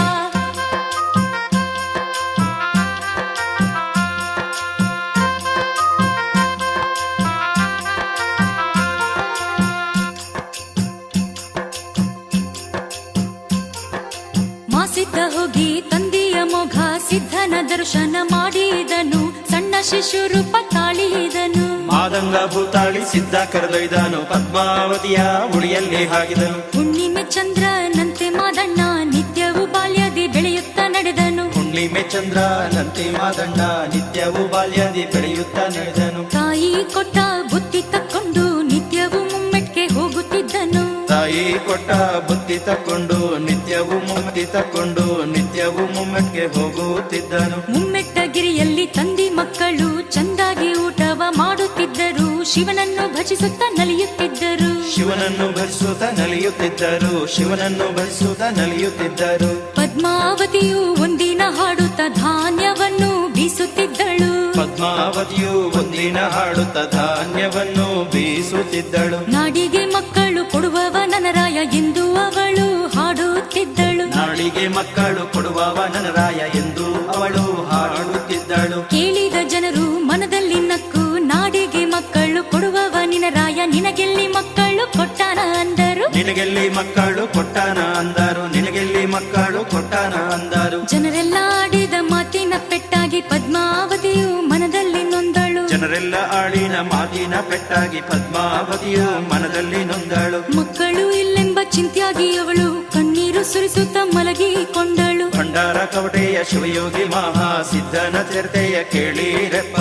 ಮಾಸಿದ್ದ ಹೋಗಿ ತಂದೆಯ ಮೊಘ ಸಿದ್ಧನ ದರ್ಶನ ಮಾಡಿದನು. ಸಣ್ಣ ಶಿಶು ರೂಪ ತಾಳಿದನು. ಮಾದಂಗ ಭೂತಾಳಿ ಸಿದ್ಧ ಕರೆದೊಯ್ದನು. ಪದ್ಮಾವತಿಯ ಉಳಿಯಲ್ಲಿ ಹಾಕಿದನು. ಹುಣ್ಣಿಮೆ ಚಂದ್ರನಂತೆ ಮಾದಣ್ಣ ನಿತ್ಯವೂ ಬಾಳಿ ಹುಣ್ಣಿಮೆ ಚಂದ್ರ ನಂತಿ ಮಾದಂಡ ನಿತ್ಯವೂ ಬಾಲ್ಯದಿ ಬೆಳೆಯುತ್ತ ನಡೆದನು. ತಾಯಿ ಕೊಟ್ಟ ಬುತ್ತಿ ತಕ್ಕೊಂಡು ನಿತ್ಯವೂ ಮುಮ್ಮೆಟ್ಗೆ ಹೋಗುತ್ತಿದ್ದನು. ತಾಯಿ ಕೊಟ್ಟ ಬುತ್ತಿ ತಕ್ಕೊಂಡು ನಿತ್ಯವೂ ಮುಮ್ಮೆಟ್ಟಿ ತಕ್ಕೊಂಡು ನಿತ್ಯವೂ ಮುಮ್ಮೆಟ್ಗೆ ಹೋಗುತ್ತಿದ್ದನು. ಮುಮ್ಮೆಟ್ಟಗಿರಿಯಲ್ಲಿ ತಂದಿ ಮಕ್ಕಳು ಚಂದಾಗಿ ಊಟವ ಮಾಡುತ್ತಿದ್ದರು. ಶಿವನನ್ನು ಭಜಿಸುತ್ತ ನಲಿಯುತ್ತಿದ್ದರು. ಶಿವನನ್ನು ಭಜಿಸುತ್ತ ನಲಿಯುತ್ತಿದ್ದರು. ಶಿವನನ್ನು ಭಜಿಸುತ್ತ ನಲಿಯುತ್ತಿದ್ದರು. ಪದ್ಮಾವತಿಯು ಒಂದಿನ ಹಾಡುತ್ತ ಧಾನ್ಯವನ್ನು ಬೀಸುತ್ತಿದ್ದಳು. ಪದ್ಮಾವತಿಯು ಒಂದಿನ ಹಾಡುತ್ತ ಧಾನ್ಯವನ್ನು ಬೀಸುತ್ತಿದ್ದಳು. ನಾಡಿಗೆ ಮಕ್ಕಳು ಕೊಡುವವ ನನರಾಯ ಎಂದು ಅವಳು ಹಾಡುತ್ತಿದ್ದಳು. ನಾಡಿಗೆ ಮಕ್ಕಳು ಕೊಡುವವ ನನರಾಯ ಎಂದು ಅವಳು ಹಾಡುತ್ತಿದ್ದಳು. ಕೇಳಿದ ಜನರು ಮನದಲ್ಲಿ ನಕ್ಕು ನಾಡಿಗೆ ಮಕ್ಕಳು ಕೊಡುವವ ನಿನರಾಯ ನಿನಗೆಲ್ಲಿ ಮಕ್ಕಳು ಕೊಟ್ಟಾನ ಅಂದರು. ನಿನಗೆಲ್ಲಿ ಮಕ್ಕಳು ಕೊಟ್ಟಾನ ಅಂದರು. ನಿನಗೆಲ್ಲಿ ಮಕ್ಕಳು ಕೊಟ್ಟಾನ ಅಂದರು. ಜನರೆಲ್ಲ ಆಡಿದ ಮಾತಿನ ಪೆಟ್ಟಾಗಿ ಪದ್ಮಾವತಿಯು ಮನದಲ್ಲಿ ನೊಂದಳು. ಜನರೆಲ್ಲ ಆಡಿನ ಮಾತಿನ ಪೆಟ್ಟಾಗಿ ಪದ್ಮಾವತಿಯು ಮನದಲ್ಲಿ ನೊಂದಳು. ಮಕ್ಕಳು ಇಲ್ಲೆಂಬ ಚಿಂತೆಯಾಗಿ ಅವಳು ಕಣ್ಣೀರು ಸುರಿಸುತ್ತ ಮಲಗಿಕೊಂಡಳು. ಭಂಡಾರ ಕವಟೆಯ ಶಿವಯೋಗಿ ಮಹಾ ಸಿದ್ಧನ ಚರಿತೆಯ ಕೇಳಿರಪ್ಪ.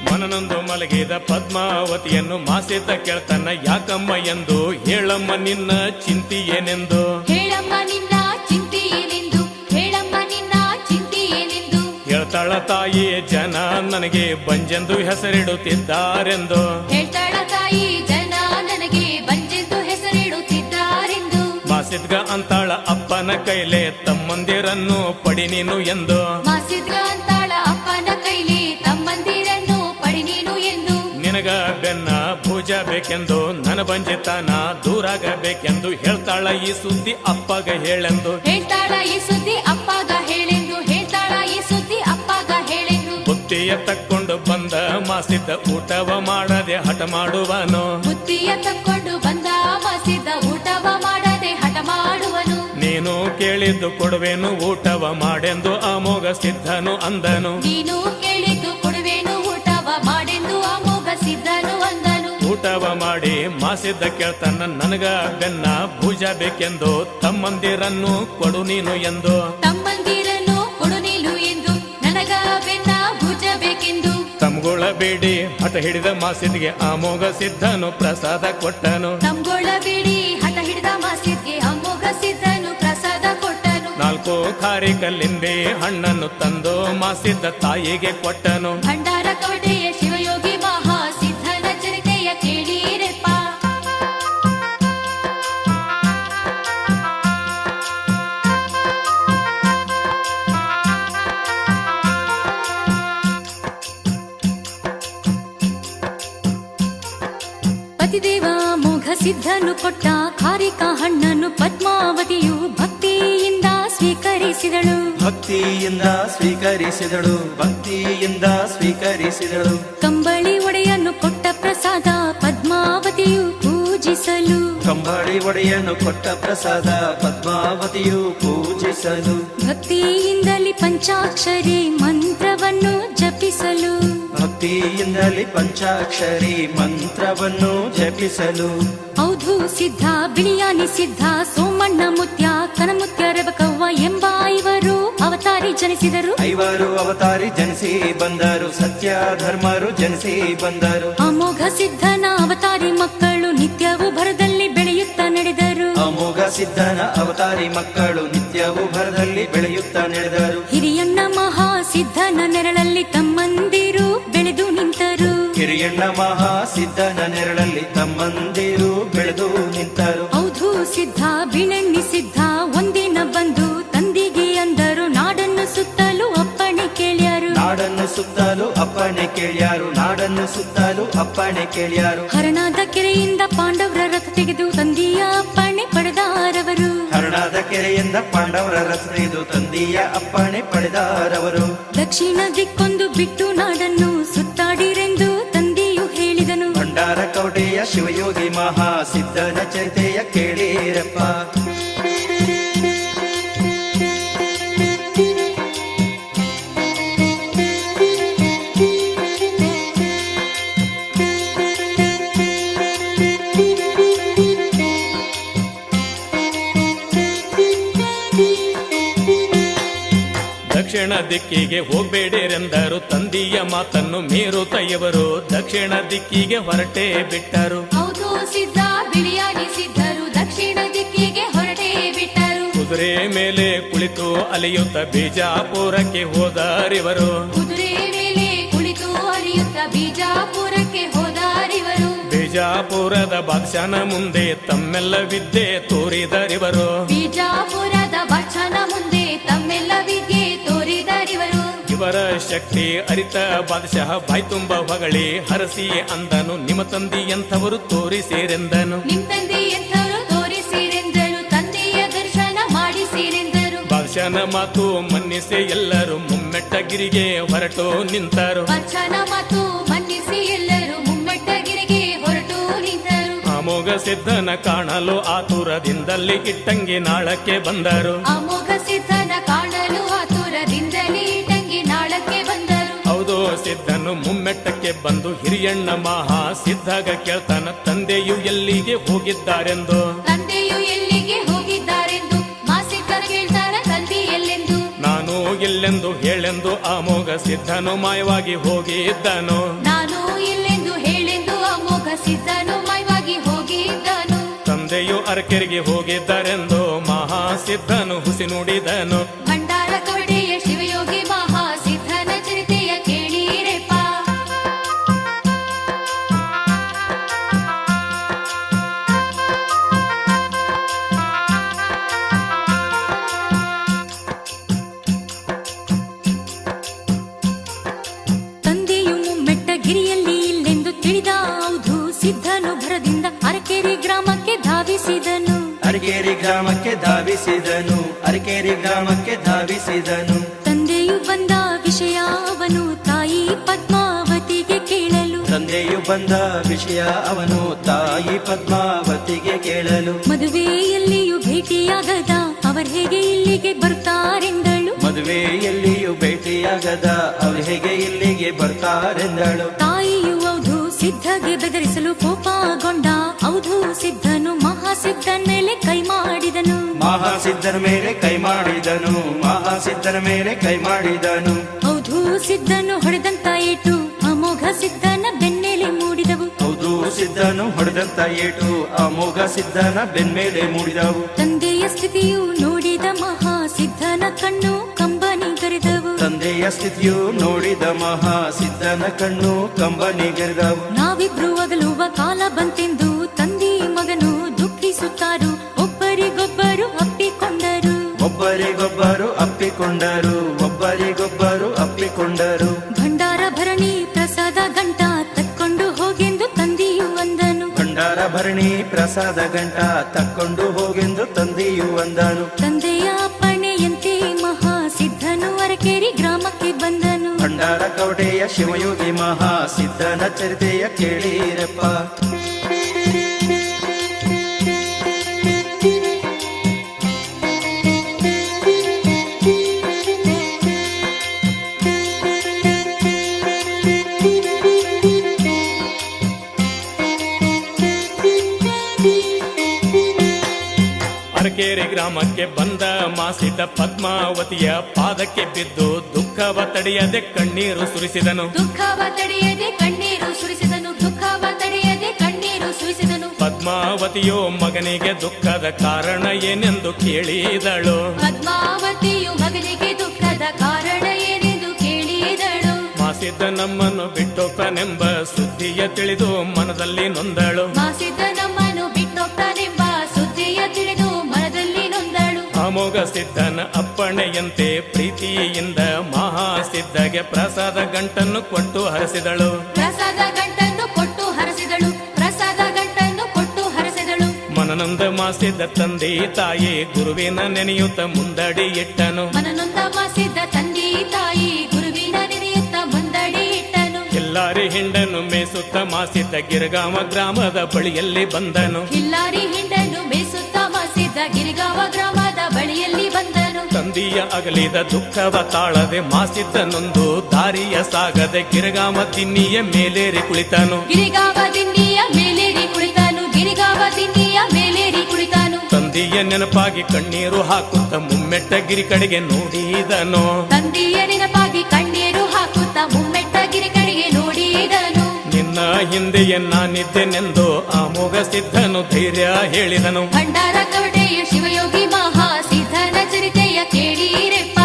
ಮನನೊಂದು ಮಲಗಿದ ಪದ್ಮಾವತಿಯನ್ನು ಮಾಸಿತ ಕೇಳ್ತಾನ ಯಾಕಮ್ಮ ಎಂದು. ಹೇಳಮ್ಮ ನಿನ್ನ ಚಿಂತೆ ಏನೆಂದು. ಹೇಳಮ್ಮ ನಿನ್ನ ಚಿಂತೆ ಏನೆಂದು. ಹೇಳಮ್ಮ ನಿನ್ನ ಚಿಂತೆ ಏನೆಂದು. ಹೇಳ್ತಾಳ ತಾಯಿ ಜನ ನನಗೆ ಬಂಜೆಂದು ಹೆಸರಿಡುತ್ತಿದ್ದಾರೆಂದು. ಹೇಳ್ತಾಳ ತಾಯಿ ಜನ ನನಗೆ ಬಂಜೆಂದು ಹೆಸರಿಡುತ್ತಿದ್ದಾರೆಂದು. ಮಾಸಿದ್ಗ ಅಂತಾಳ ಅಪ್ಪನ ಕೈಲೆ ತಮ್ಮಂದಿರನ್ನು ಪಡಿ ನೀನು ಎಂದು. ಮಾಸಿದ್ಗ ಅಂತಾಳ ಅಪ್ಪನ ಕೈಲಿ ತಮ್ಮಂದಿರನ್ನು ಪಡಿ ನೀನು ಎಂದು. ನಿನಗ ಬೆನ್ನ ಭುಜ ಬೇಕೆಂದು ನನ್ನ ಬಂಜಿತಾನ ದೂರಾಗಬೇಕೆಂದು ಹೇಳ್ತಾಳ ಈ ಸುದ್ದಿ ಅಪ್ಪಗ ಹೇಳೆಂದು. ಹೇಳ್ತಾಳ ಈ ಸುದ್ದಿ ಅಪ್ಪಗ ಹೇಳೆಂದು. ಹೇಳ್ತಾಳ ಈ ಸುದ್ದಿ ಅಪ್ಪಗ ಹೇಳೆಂದು. ಬುತ್ತಿಯ ತಕ್ಕೊಂಡು ಬಂದ ಮಾಸಿದ್ದ ಊಟವ ಮಾಡದೆ ಹಠ ಮಾಡುವನು. ಬುತ್ತಿಯ ತಕ್ಕೊಂಡು ಬಂದ ಮಾಸಿದ್ದ ಊಟವ ಮಾಡದೆ ಹಠ ಮಾಡುವನು. ನೀನು ಕೇಳಿದ್ದು ಕೊಡುವೆನು ಊಟವ ಮಾಡೆಂದು ಅಮೋಘ ಸಿದ್ಧನು ಅಂದನು. ನೀನು ಕೇಳಿದ್ದು ಕೊಡುವೆನು ಊಟವ ಮಾಡೆಂದು ಅಮೋಘ ಸಿದ್ಧನು ಅಂದನು. ಊಟವ ಮಾಡಿ ಮಾಸಿದ್ದ ಕೇಳ್ತಾನ ನನಗ ಬೆನ್ನ ಭುಜ ಬೇಕೆಂದು ತಮ್ಮಂದಿರನ್ನು ಕೊಡು ನೀನು ಎಂದು. ತಮ್ಮಂದಿರನ್ನು ಕೊಡು ನೀನು ಎಂದು. ನನಗ ಬೆನ್ನ ಭುಜ ಬೇಕೆಂದು. ತಮ್ಗೊಳ ಬೇಡಿ ಹಠ ಹಿಡಿದ ಮಾಸಿದ್ಗೆ ಅಮೋಘ ಸಿದ್ಧನು ಪ್ರಸಾದ ಕೊಟ್ಟನು. ತಮ್ಗೊಳ ಬೇಡಿ ಹಠ ಹಿಡಿದ ಮಾಸಿದ್ಗೆ ಅಮೋಘ ಸಿದ್ಧನು ಪ್ರಸಾದ ಕೊಟ್ಟನು. 4 ಖಾರಿ ಕಲ್ಲಿಂಬೆ ಹಣ್ಣನ್ನು ತಂದು ಮಾಸಿದ್ದ ತಾಯಿಗೆ ಕೊಟ್ಟನು. ಭಂಡಾರ ಕವಟೆಯ ಶಿವಯೋಗಿ ಮಹಾ ಸಿದ್ಧನ ಚರಿತೆಯ ಕೇಳಿರೆಪ್ಪ. ಪತಿದೇವ ಮೋಘ ಸಿದ್ಧನು ಕೊಟ್ಟ ಖಾರಿಕ ಹಣ್ಣನ್ನು ಪದ್ಮಾವತಿಯು ಭಕ್ತಿಯಿಂದ ಸ್ವೀಕರಿಸಿದಳು. ಭಕ್ತಿಯಿಂದ ಸ್ವೀಕರಿಸಿದಳು. ಭಕ್ತಿಯಿಂದ ಸ್ವೀಕರಿಸಿದಳು. ಕಂಬಳಿ ಒಡೆಯನ್ನು ಕೊಟ್ಟ ಪ್ರಸಾದ ಪದ್ಮಾವತಿಯು ಪೂಜಿಸಲು. ಕಂಬಳಿ ಒಡೆಯನ್ನು ಕೊಟ್ಟ ಪ್ರಸಾದ ಪದ್ಮಾವತಿಯು ಪೂಜಿಸಲು. ಭಕ್ತಿಯಿಂದಲೇ ಪಂಚಾಕ್ಷರಿ ಮಂತ್ರವನ್ನು ಜಪಿಸಲು. ಭಕ್ತಿಯಿಂದಲೇ ಪಂಚಾಕ್ಷರಿ ಮಂತ್ರವನ್ನು ಜಪಿಸಲು. ಔಧು ಸಿದ್ಧ ಬಿಳಿಯಾನಿ ಸಿದ್ಧ ಸೋಮಣ್ಣ ಮುತ್ಯ ಕನಮುತ್ಯ ರೆಬಕವ್ವ ಎಂಬ ಐವರು ಅವತಾರಿ ಜನಿಸಿದರು. 5 ಅವತಾರಿ ಜನಿಸಿ ಬಂದರು. ಸತ್ಯ ಧರ್ಮರು ಜನಿಸಿ ಬಂದರು. ಅಮೋಘ ಸಿದ್ಧನ ಅವತಾರಿ ಮಕ್ಕಳು ನಿತ್ಯವೂ ಭರದಲ್ಲಿ ಬೆಳೆಯುತ್ತ ನಡೆದರು. ಅಮೋಘ ಸಿದ್ಧನ ಅವತಾರಿ ಮಕ್ಕಳು ನಿತ್ಯವೂ ಭರದಲ್ಲಿ ಬೆಳೆಯುತ್ತ ನಡೆದರು. ಹಿರಿಯಣ್ಣ ಮಹಾ ಸಿದ್ಧನ ನೆರಳಲ್ಲಿ ತಮ್ಮಂದಿರು ಬೆಳೆದು ನಿಂತರು. ಹಿರಿಯಣ್ಣ ಮಹಾ ಸಿದ್ಧನ ನೆರಳಲ್ಲಿ ತಮ್ಮಂದಿರು ಬೆಳೆದು ನಿಂತರು. ಔಧು ಸಿದ್ಧ ಬಿಳೆಣ್ಣಿ ಸಿದ್ಧ ಒಂದಿನ ಬಂದು ತಂದಿಗೆ ಅಂದರು. ನಾಡನ್ನು ಸುತ್ತಲೂ ಅಪ್ಪಣೆ ಕೇಳ್ಯಾರು. ನಾಡನ್ನು ಸುತ್ತಲೂ ಅಪ್ಪಣೆ ಕೇಳ್ಯಾರು. ನಾಡನ್ನು ಸುತ್ತಲೂ ಅಪ್ಪಣೆ ಕೇಳ್ಯಾರು. ಹರಣಾದ ಕೆರೆಯಿಂದ ಪಾಂಡವರ ರಥ ತೆಗೆದು ತಂದಿಯ ಅಪ್ಪಣೆ ಪಡೆದಾರವರು. ಹರಣಾದ ಕೆರೆಯಿಂದ ಪಾಂಡವರ ರಥ ತೆಗೆದು ತಂದಿಯ ಅಪ್ಪಣೆ ಪಡೆದಾರವರು. ದಕ್ಷಿಣ ದಿಕ್ಕೊಂದು ಬಿಟ್ಟು ನಾಡನ್ನು ಸುತ್ತಾಡಿರೆಂದು ತಂದೆಯು ಹೇಳಿದನು. ಭಂಡಾರ ಕವಟೆಯ ಶಿವಯೋಗಿ ಮಹಾ ಸಿದ್ಧನ ಚರಿತೆಯ ಕೇಳಿರಪ್ಪ. ದಕ್ಷಿಣ ದಿಕ್ಕಿಗೆ ಹೋಗ್ಬೇಡಿರೆಂದರು. ತಂದೆಯ ಮಾತನ್ನು ಮೀರುತ್ತ ಇವರು ದಕ್ಷಿಣ ದಿಕ್ಕಿಗೆ ಹೊರಟೇ ಬಿಟ್ಟರು. ಹೌದು ಸಿದ್ಧ ಬಿಳಿಯಾಗಿ ಸಿದ್ಧರು ದಕ್ಷಿಣ ದಿಕ್ಕಿಗೆ ಹೊರಟೇ ಬಿಟ್ಟರು. ಕುದುರೆ ಮೇಲೆ ಕುಳಿತು ಅಲಿಯುತ್ತ ಬಿಜಾಪುರಕ್ಕೆ ಹೋದರಿವರು. ಕುದುರೆ ಮೇಲೆ ಕುಳಿತು ಅಲಿಯುತ್ತ ಬಿಜಾಪುರಕ್ಕೆ ಹೋದರಿವರು. ಬಿಜಾಪುರದ ಬಾದಶಾನ ಮುಂದೆ ತಮ್ಮೆಲ್ಲ ವಿದ್ಯೆ ತೋರಿದರಿವರು. ಬಿಜಾಪುರದ ಬಾದಶಾನ ಮುಂದೆ ತಮ್ಮೆಲ್ಲ ವಿದ್ಯೆ ತೋರಿದರಿವರು. ಇವರ ಶಕ್ತಿ ಅರಿತ ಬಾದಶಾಹ ಬಾಯ್ ತುಂಬ ಹೊಗಳಿ ಹರಸಿ ಅಂದನು. ನಿಮ್ಮ ತಂದೆ ಎಂಥವರು ತೋರಿಸಿರೆಂದನು. ನಿಮ್ ತಂದೆ ಎಂಥವರು ತೋರಿಸಿರೆಂದರು. ತಂದೆಯ ದರ್ಶನ ಮಾಡಿಸಿರೆಂದರು. ಬಾದಶಾಹನ ಮಾತು ಮನ್ನಿಸಿ ಎಲ್ಲರೂ ಮುಮ್ಮೆಟ್ಟಗಿರಿಗೆ ಹೊರಟು ನಿಂತರು. ಬಾದಶಾಹನ ಮಾತು ಮನ್ನಿಸಿ ಎಲ್ಲರೂ ಮುಮ್ಮೆಟ್ಟಗಿರಿಗೆ ಹೊರಟು ನಿಂತರು. ಅಮೋಘ ಸಿದ್ಧನ ಕಾಣಲು ಆತುರದಿಂದಲೇ ಇಟ್ಟಂಗಿ ನಾಳಕ್ಕೆ ಬಂದರು. ಅಮೋಘ ಸಿದ್ಧನ ಕಾಣಲು ಆತುರದಿಂದಲೇ ಇಟ್ಟಂಗಿ ನಾಳಕ್ಕೆ ಬಂದರು. ಹೌದು ಸಿದ್ಧನು ಮುಮ್ಮೆಟ್ಟಕ್ಕೆ ಬಂದು ಹಿರಿಯಣ್ಣ ಮಹಾ ಸಿದ್ಧಗ ಕೇಳ್ತಾನ, ತಂದೆಯು ಎಲ್ಲಿಗೆ ಹೋಗಿದ್ದಾರೆಂದು. ತಂದೆಯು ಎಲ್ಲಿಗೆ ಹೋಗಿದ್ದಾರೆಂದು ಮಾಸಿದ್ಧ ಕೇಳ್ತಾರ. ತಂದೆ ಎಲ್ಲೆಂದು ನಾನು ಎಲ್ಲೆಂದು ಹೇಳೆಂದು ಅಮೋಘ ಸಿದ್ಧನು ಮಾಯವಾಗಿ ಹೋಗಿದ್ದನು. ನಾನು ಎಲ್ಲೆಂದು ಹೇಳೆಂದು ಅಮೋಘ ಸಿದ್ಧನು ಮಾಯವಾಗಿ ಹೋಗಿದ್ದನು. ತಂದೆಯು ಅರಕೆರೆಗೆ ಹೋಗಿದ್ದಾರೆಂದು ಮಹಾ ಸಿದ್ಧನು ಹುಸಿ ನುಡಿದನು. ಭಂಡಾರ ಕವಡೆಯ ಶಿವಯೋಗಿ ಮಹಾ ಸಿದ್ಧನ ಚರಿತೆಯ ಕೇಳಿರೆಪ್ಪ. ತಂದೆಯು ಮುಮ್ಮೆಟ್ಟಗಿರಿಯಲ್ಲಿ ಇಲ್ಲೆಂದು ತಿಳಿದ ಹೌದು ಸಿದ್ಧನು ಭರದಿಂದ ಅರಕೆರೆ ಗ್ರಾಮಕ್ಕೆ ಧಾವಿಸಿದನು. ಅರಕೇರಿ ಗ್ರಾಮಕ್ಕೆ ಧಾವಿಸಿದನು. ಅರಕೇರಿ ಗ್ರಾಮಕ್ಕೆ ಧಾವಿಸಿದನು. ತಂದೆಯು ಬಂದ ವಿಷಯ ಅವನು ತಾಯಿ ಪದ್ಮಾವತಿಗೆ ಕೇಳಲು. ತಂದೆಯು ಬಂದ ವಿಷಯ ಅವನು ತಾಯಿ ಪದ್ಮಾವತಿಗೆ ಕೇಳಲು. ಮದುವೆಯಲ್ಲಿಯೂ ಭೇಟಿಯಾಗದ ಅವರು ಹೇಗೆ ಇಲ್ಲಿಗೆ ಬರ್ತಾರೆಂದಳು. ಮದುವೆಯಲ್ಲಿಯೂ ಭೇಟಿಯಾಗದ ಅವರು ಹೇಗೆ ಇಲ್ಲಿಗೆ ಬರ್ತಾರೆಂದಳು. ತಾಯಿಯು ಹೌದು ಸಿದ್ಧಗೆ ಬೆದರಿಸಲು ಕೋಪಗೊಂಡ ಹೌದು ಸಿದ್ಧನು ಮಹಾಸಿದ್ಧನ ಮೇಲೆ ಕೈ ಮಾಡಿದನು. ಮಹಾಸಿದ್ಧನ ಮೇಲೆ ಕೈ ಮಾಡಿದನು. ಮಹಾಸಿದ್ಧನ ಮೇಲೆ ಕೈ ಮಾಡಿದನು. ಹೌದು ಸಿದ್ಧನು ಹೊಡೆದಂತ ಏಟು ಅಮೋಘ ಸಿದ್ಧನ ಬೆನ್ಮೇಲೆ ಮೂಡಿದವು. ಹೌದು ಸಿದ್ಧನು ಹೊಡೆದಂತ ಏಟು ಅಮೋಘ ಸಿದ್ಧನ ಬೆನ್ಮೇಲೆ ಮೂಡಿದವು. ತಂದೆಯ ಸ್ಥಿತಿಯು ನೋಡಿದ ಮಹಾ ಸಿದ್ಧನ ಕಣ್ಣು ಕಂಬನಿಗರೆದವು. ತಂದೆಯ ಸ್ಥಿತಿಯು ನೋಡಿದ ಮಹಾ ಸಿದ್ಧನ ಕಣ್ಣು ಕಂಬನಿಗರೆದವು. ನಾವಿಬ್ರು ಅಗಲುವ ಕಾಲ ಬಂತೆಂದು ತಂದೆ ಮಗನು ದುಃಖಿಸುತ್ತಾರು. ಒಬ್ಬರಿಗೊಬ್ಬರು ಅಪ್ಪಿಕೊಂಡರು. ಒಬ್ಬರಿಗೊಬ್ಬರು ಅಪ್ಪಿಕೊಂಡರು. ಒಬ್ಬರಿಗೊಬ್ಬರು ಅಪ್ಪಿಕೊಂಡರು. ಭಂಡಾರ ಭರಣಿ ಪ್ರಸಾದ ಗಂಟ ತಕ್ಕೊಂಡು ಹೋಗೆಂದು ತಂದೆಯು ಅಂದನು. ಭಂಡಾರ ಭರಣಿ ಪ್ರಸಾದ ಗಂಟ ತಕ್ಕೊಂಡು ಹೋಗೆಂದು ತಂದೆಯು ಅಂದನು. ತಂದೆಯ ಅಪ್ಪಣೆಯಂತೆ ಮಹಾ ಸಿದ್ಧನು ಅರಕೇರಿ ಗ್ರಾಮಕ್ಕೆ ಬಂದನು. ಭಂಡಾರ ಕವಟೆಯ ಶಿವಯೋಗಿ ಮಹಾ ಸಿದ್ಧನ ಚರಿತೆಯ ಕೇಳಿರಪ್ಪ. ಅರಕೇರಿ ಗ್ರಾಮಕ್ಕೆ ಬಂದ ಮಾಸಿದ ಪದ್ಮಾವತಿಯ ಪಾದಕ್ಕೆ ಬಿದ್ದು ದುಃಖವ ತಡೆಯದೆ ಕಣ್ಣೀರು ಸುರಿಸಿದನು. ದುಃಖವ ತಡೆಯದೆ ಕಣ್ಣೀರು ಸುರಿಸಿದನು. ದುಃಖವ ತಡೆಯದೆ ಕಣ್ಣೀರು ಸುರಿಸಿದನು. ಪದ್ಮಾವತಿಯು ಮಗನಿಗೆ ದುಃಖದ ಕಾರಣ ಏನೆಂದು ಕೇಳಿದಳು. ಪದ್ಮಾವತಿಯು ಮಗನಿಗೆ ದುಃಖದ ಕಾರಣ ಏನೆಂದು ಕೇಳಿದಳು. ಮಾಸಿದ್ದ ನಮ್ಮನ್ನು ಬಿಟ್ಟೋಗ್ತಾನೆಂಬ ಸುದ್ದಿಯ ತಿಳಿದು ಮನದಲ್ಲಿ ನೊಂದಳು. ಮಾಸಿದ್ದ ನಮ್ಮನ್ನು ಬಿಟ್ಟೋಗ್ತಾನೆಂಬ ಸುದ್ದಿಯ ತಿಳಿದು ಮನದಲ್ಲಿ ನೊಂದಳು. ಅಮೋಘ ಸಿದ್ಧನ ಅಪ್ಪಣೆಯಂತೆ ಪ್ರೀತಿಯಿಂದ ಮಹಾಸಿದ್ಧಗೆ ಪ್ರಸಾದ ಗಂಟನ್ನು ಕೊಟ್ಟು ಹರಸಿದಳು. ಪ್ರಸಾದ ಗಂಟನ್ನು ಕೊಟ್ಟು ಹರಸಿದಳು. ಪ್ರಸಾದ ಗಂಟನ್ನು ಕೊಟ್ಟು ಹರಸಿದಳು. ಮನನೊಂದ ಮಾಸಿದ್ದ ತಂದೆ ತಾಯಿ ಗುರುವಿನ ನೆನೆಯುತ್ತ ಮುಂದಡಿ ಇಟ್ಟನು. ಮನನೊಂದ ಮಾಸಿದ್ದ ತಂದೆ ತಾಯಿ ಗುರುವಿನ ನೆನೆಯುತ್ತ ಮುಂದಡಿ ಇಟ್ಟನು. ಎಲ್ಲಾರಿ ಹಿಂಡನ್ನು ಮೇಸುತ್ತ ಮಾಸಿದ್ದ ಗಿರಗಾಮ ಗ್ರಾಮದ ಬಳಿಯಲ್ಲಿ ಬಂದನು. ಹಿಲ್ಲಾರಿ ಹಿಂಡನ್ನು ಮೇಸುತ್ತ ಮಾಸಿದ್ದ ಗಿರಿಗಾವ ಗ್ರಾಮದ ಬಳಿಯಲ್ಲಿ ಬಂದನು. ತಂದೆಯ ಅಗಲಿದ ದುಃಖವ ತಾಳದೆ ಮಾಸಿದ್ದನೊಂದು ದಾರಿಯ ಸಾಗದೆ ಗಿರಗಾಮ ದಿನ್ನಿಯ ಮೇಲೇರಿ ಕುಳಿತನು. ಗಿರಿಗಾವ ದಿನ್ನಿಯ ಮೇಲೇರಿ ಕುಳಿತಾನು. ಗಿರಿಗಾವ ದಿನ್ನಿಯ ಮೇಲೇರಿ ಕುಳಿತಾನು. ತಂದೆಯ ನೆನಪಾಗಿ ಕಣ್ಣೀರು ಹಾಕುತ್ತ ಮುಮ್ಮೆಟ್ಟಗಿರಿ ಕಡೆಗೆ ನೋಡಿದನು. ತಂದೆಯ ನೆನಪಾಗಿ ಕಣ್ಣೀರು ಹಾಕುತ್ತ ಮುಮ್ಮೆಟ್ಟಗಿರಿ ಕಡೆಗೆ ನೋಡಿದನು. ನಿನ್ನ ಹಿಂದೆಯೇ ನಾನಿದ್ದೆನೆಂದು ಅಮೋಘ ಸಿದ್ಧನು ಧೈರ್ಯ ಹೇಳಿದನು. ಭಂಡಾರ ಕವಟೆಯ ಶಿವಯೋಗಿ ಮಹಾ ಸಿದ್ಧನ ಚರಿತೆಯ ಕೇಳಿರೆಪ್ಪ.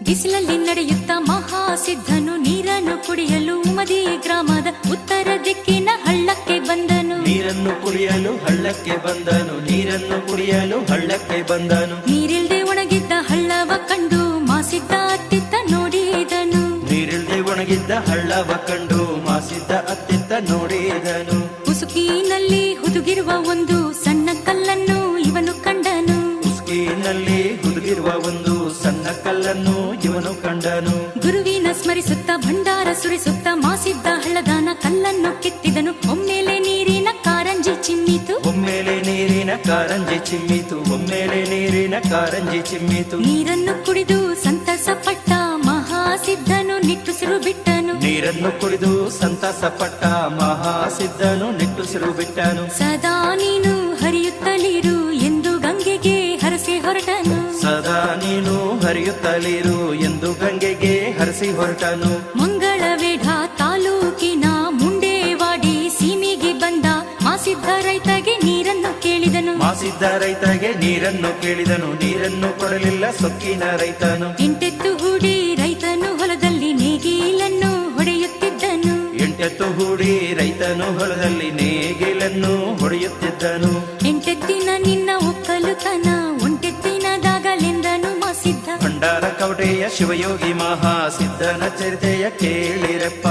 ಬಿಸಿಲಲ್ಲಿ ನಡೆಯುತ್ತ ಮಹಾಸಿದ್ಧನು ನೀರನ್ನು ಕುಡಿಯಲು ಉಮದಿ ಗ್ರಾಮದ ಉತ್ತರ ದಿಕ್ಕಿನ ಹಳ್ಳಕ್ಕೆ ಬಂದನು. ನೀರನ್ನು ಕುಡಿಯಲು ಹಳ್ಳಕ್ಕೆ ಬಂದನು. ನೀರನ್ನು ಕುಡಿಯಲು ಹಳ್ಳಕ್ಕೆ ಬಂದನು. ನೀರಿಲ್ದೆ ಒಣಗಿದ್ದ ಹಳ್ಳವ ಕಂಡು ಮಾಸಿದ್ದ ಅತ್ತಿತ್ತ ನೋಡಿದನು. ನೀರಿಲ್ದೆ ಒಣಗಿದ್ದ ಹಳ್ಳವ ಕಂಡು ಮಾಸಿದ್ದ ಅತ್ತಿತ್ತ ನೋಡಿದನು. ಉಸುಕಿನಲ್ಲಿ ಹುದುಗಿರುವ ಒಂದು ಸಣ್ಣ ಕಲ್ಲನ್ನು ಇವನು ಕಂಡನು. ಉಸುಕಿನಲ್ಲಿ ಹುದುಗಿರುವ ಒಂದು ಸಣ್ಣ ಕಲ್ಲನ್ನು ಇವನು ಕಂಡನು. ಗುರುವಿನ ಸ್ಮರಿಸುತ್ತ ಭಂಡಾರ ಸುರಿಸುತ್ತ ಮಾಸಿದ್ದ ಹಳ್ಳದಾನ ಕಲ್ಲನ್ನು ಕೆತ್ತಿದನು. ಒಮ್ಮೆಲೆ ನೀರಿನ ಕಾರಂಜಿ ಚಿಮ್ಮಿತು. ಒಮ್ಮೆಲೆ ನೀರಿನ ಕಾರಂಜಿ ಚಿಮ್ಮಿತು. ಒಮ್ಮೆಲೆ ನೀರಿನ ಕಾರಂಜಿ ಚಿಮ್ಮಿತು. ನೀರನ್ನು ಕುಡಿದು ಸಂತಸ ಪಟ್ಟ ಮಹಾಸಿದ್ಧನು ನಿಟ್ಟುಸಿರು ಬಿಟ್ಟನು. ನೀರನ್ನು ಕುಡಿದು ಸಂತಸ ಪಟ್ಟ ಮಹಾಸಿದ್ಧನು ನಿಟ್ಟುಸಿರು ಬಿಟ್ಟನು. ಸದಾ ನೀನು ಹರಿಯುತ್ತಲಿರು ಎಂದು ಗಂಗೆಗೆ ಹರಸಿ ಹೊರಟನು. ಸದಾ ನೀನು ಹರಿಯುತ್ತಲಿರು ಎಂದು ಗಂಗೆಗೆ ಹರಸಿ ಹೊರಟನು. ಮಂಗಳವೇಢ ತಾಲೂಕಿನ ಮುಂಡೇವಾಡಿ ಸೀಮೆಗೆ ಬಂದ ಮಾಸಿದ್ದ ರೈತಗೆ ನೀರನ್ನು ಕೇಳಿದನು. ಮಾಸಿದ್ದ ರೈತಗೆ ನೀರನ್ನು ಕೇಳಿದನು. ನೀರನ್ನು ಕೊಡಲಿಲ್ಲ ಸೊಕ್ಕಿನ ರೈತನು. ಎಂಟೆತ್ತು ಹೂಡಿ ರೈತನು ಹೊಲದಲ್ಲಿ ನೇಗಿಲನ್ನು ಹೊಡೆಯುತ್ತಿದ್ದನು. ಎಂಟೆತ್ತು ಹೂಡಿ ರೈತನು ಹೊಲದಲ್ಲಿ ನೇಗಿಲನ್ನು ಹೊಡೆಯುತ್ತಿದ್ದನು. ಎಂಟೆತ್ತಿನ ನಿನ್ನ ಒಕ್ಕಲುತನ ಒಂಟೆತ್ತಿನದಾಗಲೆಂದನು ಮಾಸಿದ್ದ. ಭಂಡಾರ ಕವಟೆಯ ಶಿವಯೋಗಿ ಮಹಾ ಸಿದ್ಧನ ಚರಿತೆಯ ಕೇಳಿರಪ್ಪ.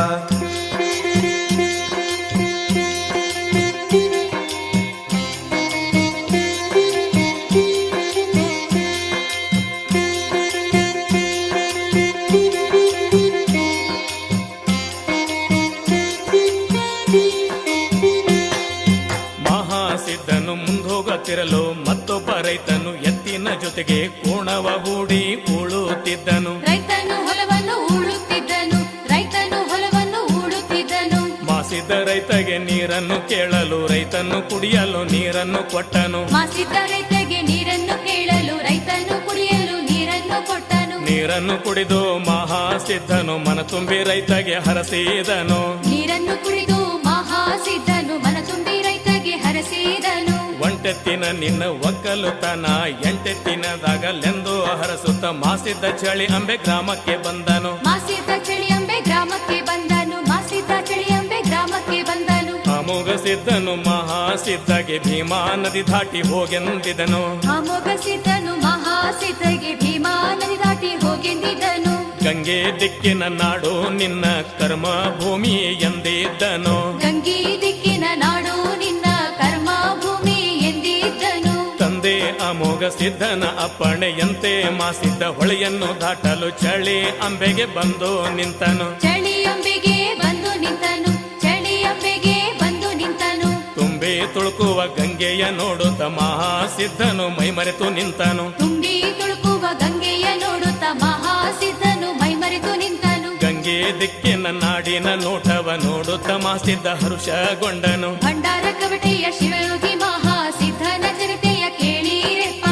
ಮಹಾಸಿದ್ಧನು ಮುಂದೋಗುತ್ತಿರಲು ಮತ್ತೊಬ್ಬ ರೈತನು ಎತ್ತಿನ ಜೊತೆಗೆ ಕೋಣವ ಹೂಡಿ ಉಳುತ್ತಿದ್ದನು. ರೈತನು ಹೊಲವನ್ನು ಉಳುತ್ತಿದ್ದನು. ರೈತನು ಹೊಲವನ್ನು ಉಳುತ್ತಿದ್ದನು. ಮಾಸಿದ್ದ ರೈತಗೆ ನೀರನ್ನು ಕೇಳಲು ರೈತನು ಕುಡಿಯಲು ನೀರನ್ನು ಕೊಟ್ಟನು. ಮಾಸಿದ್ದ ರೈತಗೆ ನೀರನ್ನು ಕೇಳಲು ರೈತನು ಕುಡಿಯಲು ನೀರನ್ನು ಕೊಟ್ಟನು. ನೀರನ್ನು ಕುಡಿದು ಮಹಾಸಿದ್ಧನು ಮನ ತುಂಬಿ ರೈತಗೆ ಹರಸಿದನು. ನೀರನ್ನು ಕುಡಿದು ಮಹಾಸಿದ್ಧನು ಮನ ತುಂಬಿ ರೈತಗೆ ಹರಸಿದನು. ಒಂಟೆತ್ತಿನ ನಿನ್ನ ಒಕ್ಕಲುತನ ಎಂಟೆತ್ತಿನದಾಗಲೆಂದು ಹರಸುತ್ತ ಮಾಸಿದ್ದ ಚಳಿ ಅಂಬೆ ಗ್ರಾಮಕ್ಕೆ ಬಂದನು. ಮಾಸಿದ್ದ ಚಳಿಯಂಬೆ ಗ್ರಾಮಕ್ಕೆ ಬಂದನು. ಮಾಸಿದ್ದ ಚಳಿಯಂಬೆ ಗ್ರಾಮಕ್ಕೆ ಬಂದನು. ಅಮೋಘ ಸಿದ್ಧನು ಮಹಾಸಿದ್ಧಗೆ ಭೀಮಾ ನದಿ ದಾಟಿ ಹೋಗೆಂದಿದನು. ಅಮೋಘ ಸಿದ್ಧನು ಮಹಾಸಿದ್ಧಗೆ ಭೀಮಾ ನದಿ ದಾಟಿ ಹೋಗೆಂದಿದ್ದನು. ಗಂಗೆ ದಿಕ್ಕಿನ ನಾಡು ನಿನ್ನ ಕರ್ಮ ಭೂಮಿ ಎಂದಿದ್ದನು. ಗಂಗೆ ದಿಕ್ಕಿನ ನಾಡು ನಿನ್ನ ಕರ್ಮ ಭೂಮಿ ಎಂದಿದ್ದನು. ತಂದೆ ಅಮೋಘ ಸಿದ್ಧನ ಅಪ್ಪಣೆಯಂತೆ ಮಾಸಿದ್ದ ಹೊಳೆಯನ್ನು ದಾಟಲು ಚಳಿ ಅಂಬೆಗೆ ಬಂದು ನಿಂತನು. ಚಳಿಯಂಬೆಗೆ ಬಂದು ನಿಂತನು. ಚಳಿಯಂಬೆಗೆ ಬಂದು ನಿಂತನು. ತುಂಬಿ ತುಳುಕುವ ಗಂಗೆಯ ನೋಡುತ್ತ ಮಹಾಸಿದ್ಧನು ಮೈಮರೆತು ನಿಂತನು. ತುಂಬಿ ತುಳುಕುವ ಗಂಗೆಯ ನೋಡುತ್ತ ಮಹಾಸಿದ್ಧನು ಮೈಮರೆತು ನಿಂತನು. ಗಂಗೆ ದಿಕ್ಕಿನ ನಾಡಿನ ನೋಟವ ನೋಡುತ್ತ ಮಾಸಿದ್ದ ಹರುಷಗೊಂಡನು. ಭಂಡಾರ ಕವಟೆಯ ಶಿವಯೋಗಿ ಮಹಾ ಸಿದ್ಧನ ಚರಿತೆಯ ಕೇಳಿರೆಪ್ಪ.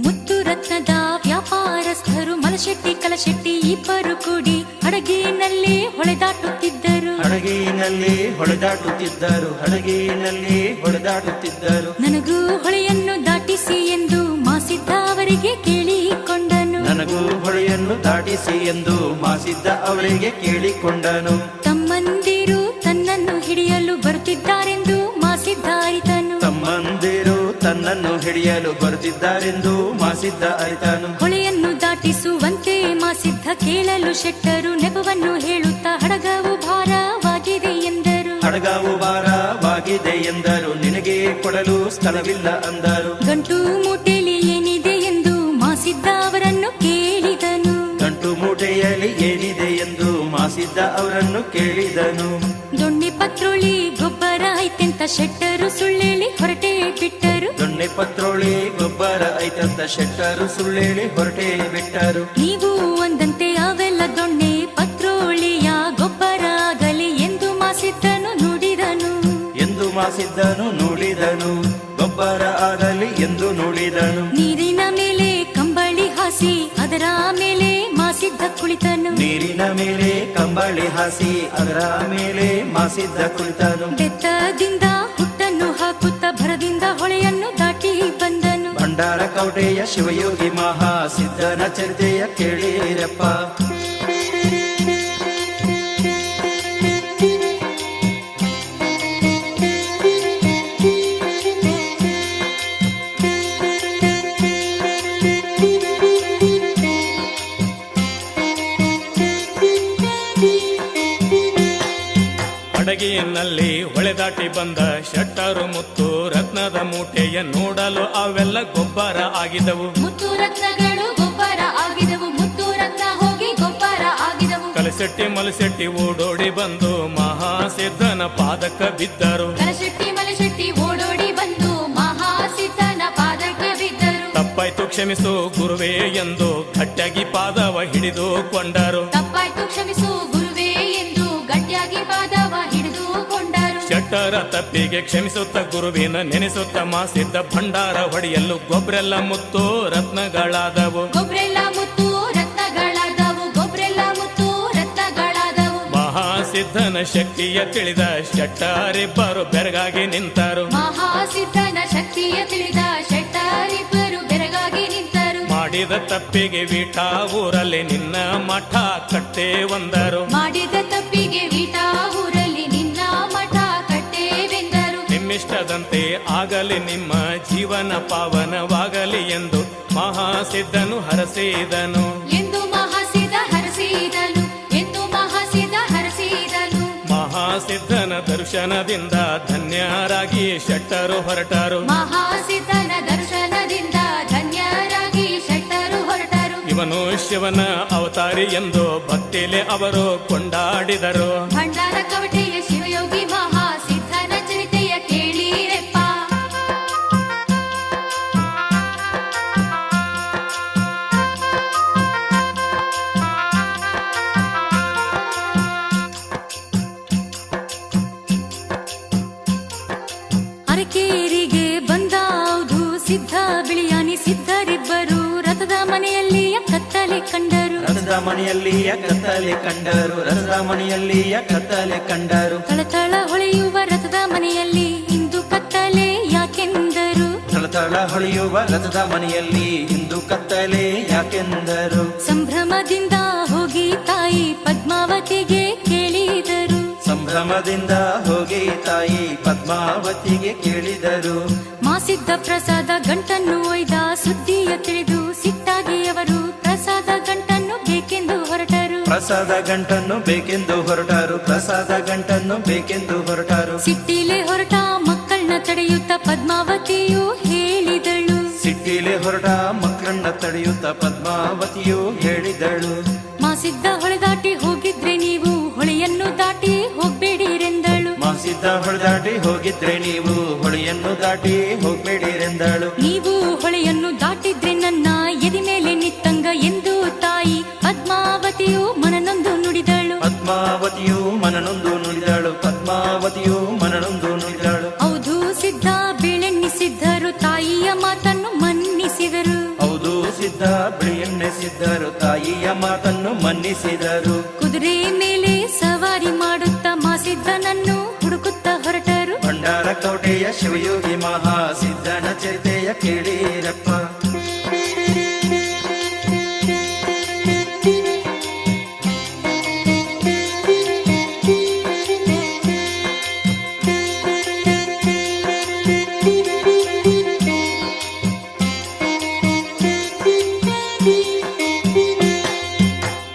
ಮುತ್ತು ರತ್ನದ ವ್ಯಾಪಾರಸ್ಥರು ಮಲಶೆಟ್ಟಿ ಕಲಶೆಟ್ಟಿ ಇಬ್ಬರು ಕೂಡಿ ಹಡಗಿನಲ್ಲಿ ಹೊಳೆದಾಟುತ್ತಿದ್ದರು. ಹಡಗಿನಲ್ಲಿ ಹೊಳೆದಾಟುತ್ತಿದ್ದರು. ಹಡಗಿನಲ್ಲಿ ಹೊಳೆದಾಟುತ್ತಿದ್ದರು. ನನಗೂ ಹೊಳೆಯನ್ನು ದಾಟಿಸಿ ಎಂದು ಮಾಸಿದ್ದ ಅವರಿಗೆ ಕೇಳಿಕೊಂಡನು. ನನಗೂ ಹೊಳೆಯನ್ನು ದಾಟಿಸಿ ಎಂದು ಮಾಸಿದ್ದ ಅವರಿಗೆ ಕೇಳಿಕೊಂಡನು. ತಮ್ಮಂದಿರು ತನ್ನನ್ನು ಹಿಡಿಯಲು ಬರುತ್ತಿದ್ದಾರೆಂದು ಮಾಸಿದ್ದ ಅರಿತನು. ತಮ್ಮಂದಿರು ತನ್ನನ್ನು ಹಿಡಿಯಲು ಬರುತ್ತಿದ್ದಾರೆಂದು ಮಾಸಿದ್ದ ಅರಿತನು. ಹೊಳೆಯನ್ನು ದಾಟಿಸುವಂತೆ ಮಾಸಿದ್ದ ಕೇಳಲು ಶೆಟ್ಟರು ನೆಪವನ್ನು ಹೇಳುತ್ತಾ ಹಡಗವು ಭಾರವಾಗಿದೆ ಎಂದರು. ಹಡಗವು ಭಾರವಾಗಿದೆ ಆಗಿದೆ ಎಂದರು, ನಿನಗೆ ಕೊಡಲು ಸ್ಥಳವಿಲ್ಲ ಅಂದರು. ಗಂಟು ಮೂಟೆಯಲ್ಲಿ ಏನಿದೆ ಎಂದು ಮಾಸಿದ್ದ ಅವರನ್ನು ಕೇಳಿದನು. ಗಂಟು ಮೂಟೆಯಲ್ಲಿ ಏನಿದೆ ಎಂದು ಮಾಸಿದ್ದ ಅವರನ್ನು ಕೇಳಿದನು. ದೊಣ್ಣೆ ಪತ್ರೋಳಿ ಗೊಬ್ಬರ ಐತೆಂತ ಶೆಟ್ಟರು ಸುಳ್ಳೇಳಿ ಹೊರಟೇ ಬಿಟ್ಟರು. ದೊಣ್ಣೆ ಪತ್ರೋಳಿ ಗೊಬ್ಬರ ಐತಂತ ಶೆಟ್ಟರು ಸುಳ್ಳೇಳಿ ಹೊರಟೇ ಬಿಟ್ಟರು. ನೀವು ಒಂದಂತೆ ಅವೆಲ್ಲ ದೊಣ್ಣೆ ಪತ್ರೋಳಿಯ ಗೊಬ್ಬರ ಆಗಲಿ ಎಂದು ಮಾಸಿದ್ದನು ನುಡಿದನು. ಎಂದು ಮಾಸಿದ್ದನು ನುಡಿದನು, ಗೊಬ್ಬರ ಆಗಲಿ ಎಂದು ನುಡಿದನು. ನೀರಿನ ಮೇಲೆ ಕಂಬಳಿ ಹಾಸಿ ಅದರ ಮೇಲೆ ಮಾಸಿದ್ದ ಕುಳಿತನು. ನೀರಿನ ಮೇಲೆ ಕಂಬಳಿ ಹಾಸಿ ಅದರ ಮೇಲೆ ಮಾಸಿದ್ದ ಕುಳಿತನು. ಬೆತ್ತದಿಂದ ಹುಟ್ಟನ್ನು ಹಾಕುತ್ತ ಭರದಿಂದ ಹೊಳೆಯನ್ನು ದಾಟಿ ಬಂದನು. ಭಂಡಾರ ಕವಟೆಯ ಶಿವಯೋಗಿ ಮಹಾಸಿದ್ಧನ ಚರಿತೆಯ ಕೇಳಿರಪ್ಪ. ಅಡಗಿಯಲ್ಲಿ ಹೊಳೆದಾಟಿ ಬಂದ ಶೆಟ್ಟರು ಮುತ್ತು ರತ್ನದ ಮೂಟೆಯ ನೋಡಲು ಅವೆಲ್ಲ ಗೊಬ್ಬರ ಆಗಿದವು. ಮುತ್ತು ರತ್ನಗಳು ಗೊಬ್ಬರ ಆಗಿದವು. ಮುತ್ತು ರತ್ನ ಹೋಗಿ ಗೊಬ್ಬರ ಆಗಿದವು. ಕಲಸೆಟ್ಟಿ ಮಲಸೆಟ್ಟಿ ಓಡೋಡಿ ಬಂದು ಮಹಾಸಿದ್ಧನ ಪಾದಕ ಬಿದ್ದರು. ಕಲಶೆಟ್ಟಿ ಮಲಶೆಟ್ಟಿ ಓಡೋಡಿ ಬಂದು ಮಹಾಸಿದ್ಧನ ಪಾದಕ್ಕೆ ಬಿದ್ದರು. ತಪ್ಪಾಯ್ತು ಕ್ಷಮಿಸು ಗುರುವೇ ಎಂದು ಗಟ್ಟಿಯಾಗಿ ಪಾದವ ಹಿಡಿದುಕೊಂಡರು. ತಪ್ಪಾಯ್ತು ಕ್ಷಮಿಸು ಗುರುವೇ ಎಂದು ಗಟ್ಟಿಯಾಗಿ ಪಾದವ ಹಿಡಿದುಕೊಂಡರು. ಶೆಟ್ಟರ ತಪ್ಪಿಗೆ ಕ್ಷಮಿಸುತ್ತ ಗುರುವಿನ ನೆನೆಸುತ್ತ ಮಾಸಿದ್ದ ಭಂಡಾರ ಹೊಡೆಯಲು ಗೊಬ್ಬರೆಲ್ಲ ಮುತ್ತು ರತ್ನಗಳಾದವು. ಗೊಬ್ಬರೆಲ್ಲ ಮುತ್ತು ರತ್ನಗಳಾದವು. ಗೊಬ್ಬರೆಲ್ಲ ಮುತ್ತು ರತ್ನಗಳಾದವು. ಮಹಾಸಿದ್ಧನ ಶಕ್ತಿಯ ತಿಳಿದ ಶೆಟ್ಟರಿಬ್ಬರು ಬೆರಗಾಗಿ ನಿಂತರು. ಮಹಾಸಿದ್ಧನ ಶಕ್ತಿಯ ತಿಳಿದ ಶೆಟ್ಟರಿಬ್ಬರು ಬೆರಗಾಗಿ ನಿಂತರು. ಮಾಡಿದ ತಪ್ಪಿಗೆ ವೀಟ ಊರಲ್ಲಿ ನಿನ್ನ ಮಠ ಕಟ್ಟೆ ಒಂದರು. ಮಾಡಿದ ತಪ್ಪಿಗೆ ವೀಟ ಊರಲ್ಲಿ ನಿನ್ನ ಮಠ ಕಟ್ಟೇವೆಂದರು. ನಿಮ್ಮಿಷ್ಟದಂತೆ ಆಗಲಿ ನಿಮ್ಮ ಜೀವನ ಪಾವನವಾಗಲಿ ಎಂದು ಮಹಾಸಿದ್ಧನು ಹರಸಿದನು. ಎಂದು ಮಹಾಸಿದ್ಧ ಹರಸಿದನು. ಎಂದು ಮಹಾಸಿದ್ಧ ಹರಸಿದನು. ಮಹಾಸಿದ್ಧನ ದರ್ಶನದಿಂದ ಧನ್ಯರಾಗಿ ಶೆಟ್ಟರು ಹೊರಟರು. ಮಹಾಸಿದ್ಧನ ದರ್ಶನದಿಂದ ಧನ್ಯರಾಗಿ ಶೆಟ್ಟರು ಹೊರಟರು. ಇವನು ಶಿವನ ಅವತಾರಿ ಎಂದು ಭಕ್ತಿಲೆ ಅವರು ಕೊಂಡಾಡಿದರು. ಭಂಡಾರ ಕವಟೆಯ ಶಿವಯೋಗಿ ಮಹಾಸಿದ್ಧನ ಚರಿತೆಯ ಕೇಳಿರೆಪ್ಪ. ಅರಕೇರಿಗೆ ಬಂದಾವುದು ಸಿದ್ಧ ಬಿಳಿಯಾನಿ ಸಿದ್ಧರಿಬ್ಬರು ರಥದ ಮನೆಯಲ್ಲಿಯ ಕತ್ತಲೆ ಕಂಡರು. ರಥದ ಮನೆಯಲ್ಲಿಯ ಕತ್ತಲೆ ಕಂಡರು. ರಥದ ಮನೆಯಲ್ಲಿಯ ಕತ್ತಲೆ ಕಂಡರು. ತಳತಳ ಹೊಳೆಯುವ ರಥದ ಮನೆಯಲ್ಲಿ ಇಂದು ಕತ್ತಲೆ ಯಾಕೆಂದರು. ತಳತಳ ಹೊಳೆಯುವ ರಥದ ಮನೆಯಲ್ಲಿ ಇಂದು ಕತ್ತಲೆ ಯಾಕೆಂದರು. ಸಂಭ್ರಮದಿಂದ ಹೋಗಿ ತಾಯಿ ಪದ್ಮಾವತಿಗೆ ಕೇಳಿದರು. ಸಂಭ್ರಮದಿಂದ ಹೋಗಿ ತಾಯಿ ಪದ್ಮಾವತಿಗೆ ಕೇಳಿದರು. ಮಾಸಿದ್ದ ಪ್ರಸಾದ ಗಂಟನ್ನು ಒಯ್ದ ಸುದ್ದಿಯ ತಿಳಿದು ಸಿಟ್ಟಾಗಿ ಅವರು ಪ್ರಸಾದ ಗಂಟನ್ನು ಬೇಕೆಂದು ಹೊರಟರು. ಪ್ರಸಾದ ಗಂಟನ್ನು ಬೇಕೆಂದು ಹೊರಟರು. ಪ್ರಸಾದ ಗಂಟನ್ನು ಬೇಕೆಂದು ಹೊರಟರು. ಸಿಟ್ಟಿಲೆ ಹೊರಟ ಮಕ್ಕಳನ್ನ ತಡೆಯುತ್ತ ಪದ್ಮಾವತಿಯು ಹೇಳಿದಳು. ಸಿಟ್ಟಿಲೆ ಹೊರಟ ಮಕ್ಕಳನ್ನ ತಡೆಯುತ್ತ ಪದ್ಮಾವತಿಯು ಹೇಳಿದಳು. ಮಾಸಿದ್ದ ಹೊಳೆ ದಾಟಿ ಹೋಗಿದ್ರೆ ನೀವು ಹೊಳೆಯನ್ನು ದಾಟಿ ಹೋಗ್ಬೇಡಿರೆಂದಳು. ಮಾಸಿದ್ದ ಹೊಳೆದಾಟಿ ಹೋಗಿದ್ರೆ ನೀವು ಹೊಳೆಯನ್ನು ದಾಟಿ ಹೋಗ್ಬೇಡಿರೆಂದಳು. ನೀವು ಹೊಳೆಯನ್ನು ದಾಟಿದ್ರೆ ನನ್ನ ಎದೆ ಮೇಲೆ ನಿತ್ತಂಗ ಎಂದು ತಾಯಿ ಪದ್ಮಾವತಿಯು ಮನನೊಂದು ನುಡಿದಳು. ಪದ್ಮಾವತಿಯು ಮನನೊಂದು ನುಡಿದಳು. ಪದ್ಮಾವತಿಯು ಮನನೊಂದು ನುಡಿದಳು. ಹೌದು ಸಿದ್ಧ ಬೀಳೆನ್ನಿಸಿದ್ದರು ತಾಯಿಯ ಮಾತನ್ನು ಮನ್ನಿಸಿದರು. ಹೌದು ಸಿದ್ಧ ಬಿಳಿಯನ್ನೆಸಿದ್ದರು ತಾಯಿಯ ಮಾತನ್ನು ಮನ್ನಿಸಿದರು. ಕುದುರೆ ಮೇಲೆ ಸವಾರಿ ಮಾಡುತ್ತಾ ಮಾಸಿದ್ದನನ್ನು ಹುಡುಕುತ್ತಾ ಹೊರಟರು. ಭಂಡಾರ ಕವಟೆಯ ಶಿವಯೋಗಿ ಮಹಾಸಿದ್ಧನ ಚರಿತೆಯ ಕೇಳಿರಪ್ಪ.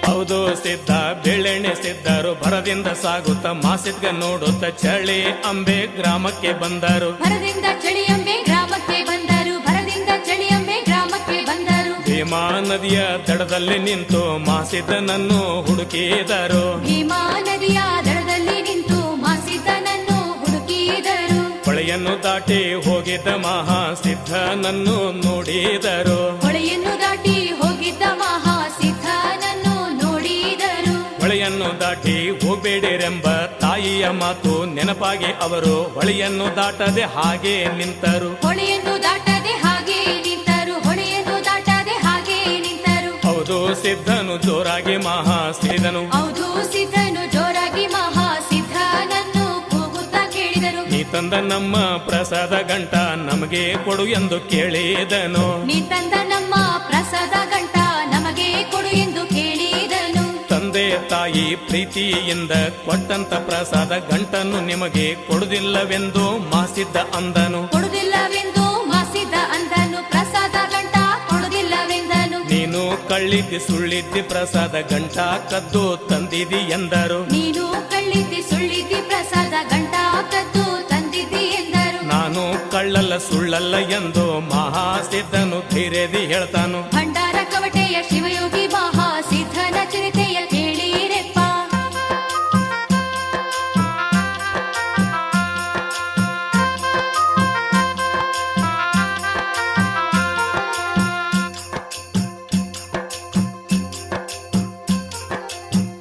ಹೌದು ಸಿದ್ಧ ಬೆಳ್ಳೆಣ್ಣೆ ಸಿದ್ಧರು ಭರ ಭರದಿಂದ ಸಾಗುತ್ತ ಮಾಸಿದ್ಗ ನೋಡುತ್ತ ಚಳಿ ಅಂಬೆ ಗ್ರಾಮಕ್ಕೆ ಬಂದರು. ಭರದಿಂದ ಚಳಿಯಂಬೆ ಗ್ರಾಮಕ್ಕೆ ಬಂದರು. ಭರದಿಂದ ಚಳಿಯಂಬೆ ಗ್ರಾಮಕ್ಕೆ ಬಂದರು. ಭೀಮಾ ನದಿಯ ದಡದಲ್ಲಿ ನಿಂತು ಮಾಸಿದ್ದನನ್ನು ಹುಡುಕಿದರು. ಭೀಮಾ ನದಿಯ ದಡದಲ್ಲಿ ನಿಂತು ಮಾಸಿದ್ದನನ್ನು ಹುಡುಕಿದರು. ಹೊಳೆಯನ್ನು ದಾಟಿ ಹೋಗಿದ್ದ ಮಹಾಸಿದ್ಧನನ್ನು ನೋಡಿದರು. ಹೊಳೆಯನ್ನು ದಾಟಿ ಹೋಗಿದ್ದ ಮಹಾಸಿದ್ಧನನ್ನು ನೋಡಿದರು. ಹೊಳೆಯನ್ನು ದಾಟಿ ಹೋಗಬೇಡಿರೆಂಬ ತಾಯಿಯ ಮಾತು ನೆನಪಾಗಿ ಅವರು ಹೊಳೆಯನ್ನು ದಾಟದೆ ಹಾಗೆ ನಿಂತರು. ಹೊಳೆಯನ್ನು ದಾಟದೆ ಹಾಗೆ ನಿಂತರು. ಹೊಳೆಯನ್ನು ದಾಟದೆ ಹಾಗೆ ನಿಂತರು. ಹೌದು ಸಿದ್ಧನು ಜೋರಾಗಿ ಮಹಾಸಿದನು. ಹೌದು ಸಿದ್ಧನು ಜೋರಾಗಿ ಮಹಾಸಿದ್ಧನನ್ನು ಕೂಗುತ್ತಾ ಕೇಳಿದರು. ನೀ ತಂದ ನಮ್ಮ ಪ್ರಸಾದ ಗಂಟ ನಮಗೆ ಕೊಡು ಎಂದು ಕೇಳಿದನು. ನೀ ತಂದ ನಮ್ಮ ಪ್ರಸಾದ ಗಂಟ ನಮಗೆ ಕೊಡು ಎಂದು ಕೇಳಿದನು. ತಂದೆ ತಾಯಿ ಪ್ರೀತಿಯಿಂದ ಕೊಟ್ಟಂತ ಪ್ರಸಾದ ಗಂಟನ್ನು ನಿಮಗೆ ಕೊಡುವುದಿಲ್ಲವೆಂದು ಮಾಸಿದ್ದ ಅಂದನು. ಕೊಡುವುದಿಲ್ಲವೆಂದು ಮಾಸಿದ್ದ ಅಂದನು. ಪ್ರಸಾದ ಗಂಟ ಕೊಡುವುದಿಲ್ಲವೆಂದನು. ನೀನು ಕಳ್ಳಿದ್ದಿ ಸುಳ್ಳಿದ್ದಿ ಪ್ರಸಾದ ಗಂಟ ಕದ್ದು ತಂದಿದಿ ಎಂದರು. ನೀನು ಕಳ್ಳಿದ್ದಿ ಸುಳ್ಳಿದ್ದಿ ಪ್ರಸಾದ ಗಂಟ ಕದ್ದು ತಂದಿದ್ದಿ ಎಂದರು. ನಾನು ಕಳ್ಳಲ್ಲ ಸುಳ್ಳಲ್ಲ ಎಂದು ಮಹಾಸಿದ್ಧನು ಧೈರ್ಯದಿ ಹೇಳ್ತಾನು. ಭಂಡಾರ ಕವಟೆಯ ಶಿವಯೋಗಿ ಮಹಾಸಿದ್ಧನ ಚರಿತೆಯ ಕೇಳಿರೆಪ್ಪ.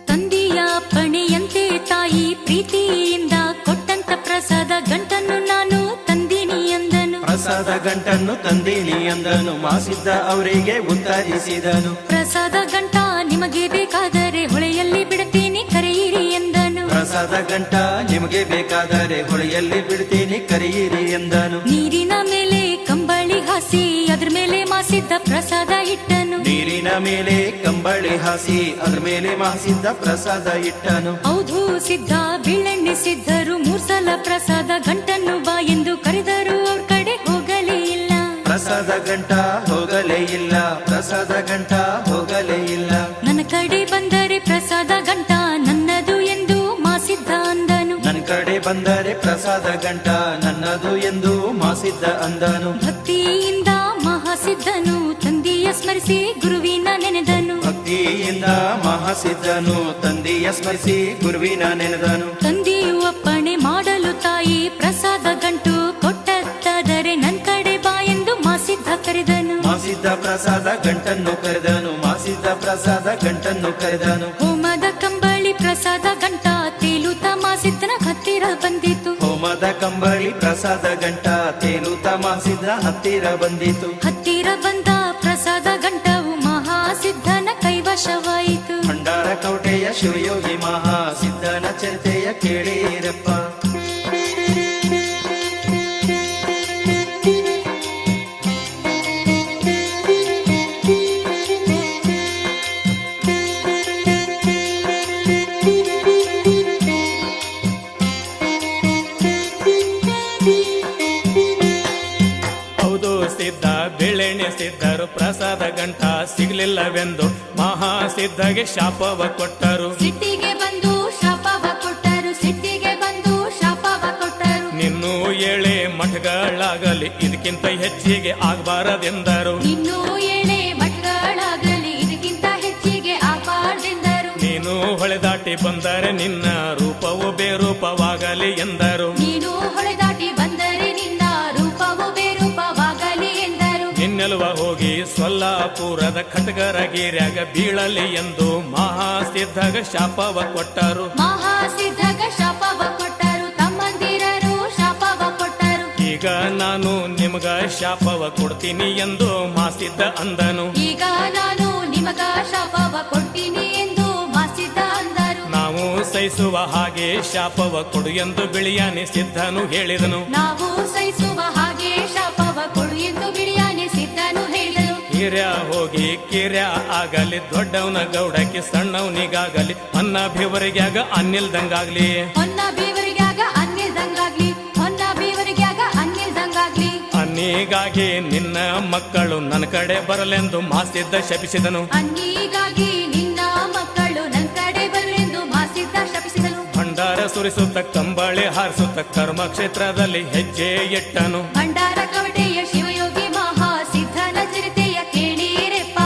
ತಂದೆಯ ಪಣೆಯಂತೆ ತಾಯಿ ಪ್ರೀತಿಯಿಂದ ಕೊಟ್ಟಂತ ಪ್ರಸಾದ ಗಂಟನ್ನು ನಾನು ತಂದಿನಿ ಎಂದನು. ಪ್ರಸಾದ ಗಂಟನ್ನು ತಂದೀನಿ ಎಂದನು. ಮಾಸಿದ್ದ ಅವರಿಗೆ ಉತ್ತರಿಸಿದನು. ಪ್ರಸಾದ ಗಂಟ ನಿಮಗೆ ಬೇಕಾದರೆ ಹೊಳೆಯಲ್ಲಿ ಬಿಡುತ್ತೀನಿ ಕರೆಯಿರಿ ಎಂದನು. ಪ್ರಸಾದ ಗಂಟ ನಿಮಗೆ ಬೇಕಾದರೆ ಹೊಳೆಯಲ್ಲಿ ಬಿಡ್ತೀನಿ ಕರೆಯಿರಿ ಎಂದನು. ನೀರಿನ ಮೇಲೆ ಕಂಬಳಿ ಹಾಸಿ ಅದ್ರ ಮೇಲೆ ಮಾಸಿದ್ದ ಪ್ರಸಾದ ಇಟ್ಟನು. ನೀರಿನ ಮೇಲೆ ಕಂಬಳಿ ಹಾಸಿ ಅದ್ರ ಮೇಲೆ ಮಾಸಿದ್ದ ಪ್ರಸಾದ ಇಟ್ಟನು. ಹೌದು ಸಿದ್ಧ ಬೀಳೆಣ್ಣೆ ಸಿದ್ಧರು 3 ಸಲ ಪ್ರಸಾದ ಗಂಟನ್ನು ಬಾ ಎಂದು ಕರೆದರು. ಅವ್ರ ಕಡೆ ಹೋಗಲೇ ಇಲ್ಲ. ಪ್ರಸಾದ ಗಂಟ ಹೋಗಲೇ ಇಲ್ಲ. ಪ್ರಸಾದ ಗಂಟ ಹೋಗಲೇ ಇಲ್ಲ. ನನ್ನ ಕಡೆ ಬಂದರೆ ಪ್ರಸಾದ ಗಂಟ ನನ್ನದು ಎಂದು ಮಾಸಿದ್ದ ಅಂದನು. ನನ್ನ ಕಡೆ ಬಂದರೆ ಪ್ರಸಾದ ಗಂಟ ನನ್ನದು ಎಂದು ಮಾಸಿದ್ದ ಅಂದನು. ಭಕ್ತಿಯಿಂದ ಮಹಾಸಿದ್ಧನು ತಂದೆಯ ಸ್ಮರಿಸಿ ಗುರುವಿನ ನೆನೆದನು. ಭಕ್ತಿಯಿಂದ ಮಹಾಸಿದ್ಧನು ತಂದೆಯ ಸ್ಮರಿಸಿ ಗುರುವಿನ ನೆನೆದನು. ತಂದೆಯು ಅಪ್ಪಣೆ ಮಾಡಲು ತಾಯಿ ಪ್ರಸಾದ ಗಂಟು ಕೊಟ್ಟದ್ದಾದರೆ ನನ್ ಕಡೆ ಬಾ ಎಂದು ಮಾಸಿದ್ದ ಕರೆದನು. ಮಾಸಿದ್ದ ಪ್ರಸಾದ ಗಂಟನ್ನು ಕರೆದನು. ಮಾಸಿದ್ದ ಪ್ರಸಾದ ಗಂಟನ್ನು ಕರೆದನು. ಹೋಮದ ಕಂಬಳಿ ಪ್ರಸಾದ ಗಂಟ ತೇಲುತ್ತ ಮಾಸಿದ್ದನ ಹತ್ತಿರ ಬಂದಿತು. ಹೋಮದ ಕಂಬಳಿ ಪ್ರಸಾದ ಗಂಟ ತೇಲುತ್ತ ಮಾಸಿದ್ದ ಹತ್ತಿರ ಬಂದಿತು. ಹತ್ತಿರ ಬಂದ ಪ್ರಸಾದ ಗಂಟವು ಮಹಾಸಿದ್ಧನ ಕೈವಶವಾಯಿತು. ಭಂಡಾರ ಕವಟೆಯ ಶಿವಯೋಗಿ ಮಹಾಸಿದ್ಧನ ಚರಿತೆಯ ಕೇಳಿರಪ್ಪ. ಸಿದ್ಧ ಬೆಳೆಣೆ ಸಿದ್ಧರು ಪ್ರಸಾದ ಗಂಟ ಸಿಗಲಿಲ್ಲವೆಂದು ಮಹಾಸಿದ್ಧಗೆ ಶಾಪವ ಕೊಟ್ಟರು. ಸಿಟ್ಟಿಗೆ ಬಂದು ಶಾಪವ ಕೊಟ್ಟರು. ಸಿಟ್ಟಿಗೆ ಬಂದು ಶಾಪವ ಕೊಟ್ಟರು. ನಿನ್ನೂ 7 ಮಠಗಳಾಗಲಿ ಇದಕ್ಕಿಂತ ಹೆಚ್ಚಿಗೆ ಆಗಬಾರದೆಂದರು. ಇನ್ನೂ 7 ಮಠಗಳಾಗಲಿ ಇದಕ್ಕಿಂತ ಹೆಚ್ಚಿಗೆ ಆಗಬಾರದೆಂದರು. ನೀನು ಹೊಳೆದಾಟಿ ಬಂದರೆ ನಿನ್ನ ರೂಪವು ಬೇರೂಪವಾಗಲಿ ಎಂದರು. ನೀನು ಹೊಳೆದಾಟಿ ಬಂದರೆ ನಿನ್ನ ರೂಪವು ಬೇರೂಪವಾಗಲಿ ಎಂದರು. ನಿನ್ನೆಲುವ ಹೋಗಿ ಸೊಲ್ಲಾಪುರದ ಖಟ್ಗರಗಿರ್ಯಾಗ ಬೀಳಲಿ ಎಂದು ಮಹಾಸಿದ್ಧಗ ಶಾಪವ ಕೊಟ್ಟರು. ಮಹಾಸಿದ್ಧಗ ಶಾಪವ ಕೊಟ್ಟರು. ತಮ್ಮಂದಿರರು ಶಾಪವ ಕೊಟ್ಟರು. ಈಗ ನಾನು ನಿಮಗ ಶಾಪವ ಕೊಡ್ತೀನಿ ಎಂದು ಮಾಸಿದ್ದ ಅಂದನು. ಈಗ ನಾನು ನಿಮಗ ಶಾಪವ ಕೊಡ್ತೀನಿ ಎಂದು ಮಾಸಿದ್ದ ಅಂದರು. ನಾವು ಸಹಿಸುವ ಹಾಗೆ ಶಾಪವ ಕೊಡು ಎಂದು ಬಿಳಿಯಾನೆ ಸಿದ್ಧನು ಹೇಳಿದನು. ನಾವು ಸಹಿಸುವ ಹಾಗೆ ಶಾಪವ ಕೊಡು ಎಂದು ಬಿಳಿಯಾನೆ ಸಿದ್ಧನು ಹೇಳಿದನು. ಹಿರ್ಯ ಹೋಗಿ ಕಿರ್ಯ ಆಗಲಿ ದೊಡ್ಡವನ ಗೌಡಕ್ಕೆ ಸಣ್ಣವನಿಗಾಗಲಿ ಅನ್ನ ಬೇವರಿಗ್ಯಾಗ ಅನ್ನಿಲ್ದಂಗಾಗ್ಲಿ. ಹೊನ್ನ ಬೇವರಿಗ್ಯಾಗ ಅನ್ನಿಲ್ದಂಗಾಗ್ಲಿ. ಹೊನ್ನ ಬೇವರಿಗ್ಯಾಗ ಅನ್ನಿಲ್ದಂಗಾಗ್ಲಿ. ಅನ್ನಿಗಾಗಿ ನಿನ್ನ ಮಕ್ಕಳು ನನ್ನ ಕಡೆ ಬರಲೆಂದು ಮಾಸಿದ್ದ ಶಪಿಸಿದನು. ಅನ್ನಿಗಾಗಿ ನಿನ್ನ ಮಕ್ಕಳು ನನ್ನ ಕಡೆ ಬರಲೆಂದು ಮಾಸಿದ್ದ ಶಪಿಸಿದನು. ಭಂಡಾರ ಸುರಿಸುತ್ತ ಕಂಬಳಿ ಹಾರಿಸುತ್ತ ಕರ್ಮ ಕ್ಷೇತ್ರದಲ್ಲಿ ಹೆಜ್ಜೆ ಇಟ್ಟನು. ಭಂಡಾರ ಕವಟೆಯ ಶಿವಯೋಗಿ ಮಹಾ ಸಿದ್ಧನ ಚರಿತೆಯ ಕೇಳಿರೆಪ್ಪ.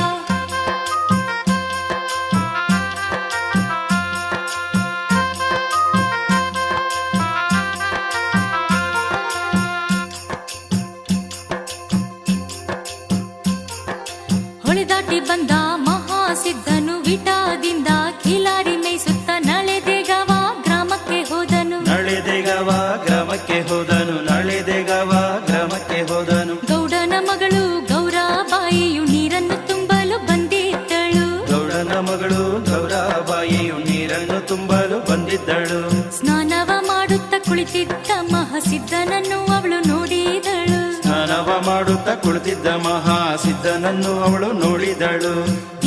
ಹೊಳೆದಾಟಿ ಬಂದ ಮಹಾಸಿದ್ಧನು ವಿಟಾದಿಂದ ಖಿಲಾರಿ ಮೇಯಿಸುತ್ತ ನಳೆದೇಗವ ಗ್ರಾಮಕ್ಕೆ ಹೋದನು. ನಳೆದೇಗವ ಗ್ರಾಮಕ್ಕೆ ಹೋದನು. ನಳೆದೇಗವ ಗ್ರಾಮಕ್ಕೆ ಹೋದನು. ಗೌಡನ ಮಗಳು ಗೌರಾಬಾಯಿಯು ನೀರನ್ನು ತುಂಬಲು ಬಂದಿದ್ದಳು. ಗೌಡನ ಮಗಳು ಗೌರಾಬಾಯಿಯು ನೀರನ್ನು ತುಂಬಲು ಬಂದಿದ್ದಳು. ಸ್ನಾನವ ಮಾಡುತ್ತ ಕುಳಿತಿದ್ದ ಮಹಾಸಿದ್ಧನನ್ನು ಅವಳು ನೋಡಿದಳು. ಸ್ನಾನವ ಮಾಡುತ್ತ ಕುಳಿತಿದ್ದ ಮಹಾಸಿದ್ಧನನ್ನು ಅವಳು ನೋಡಿದಳು.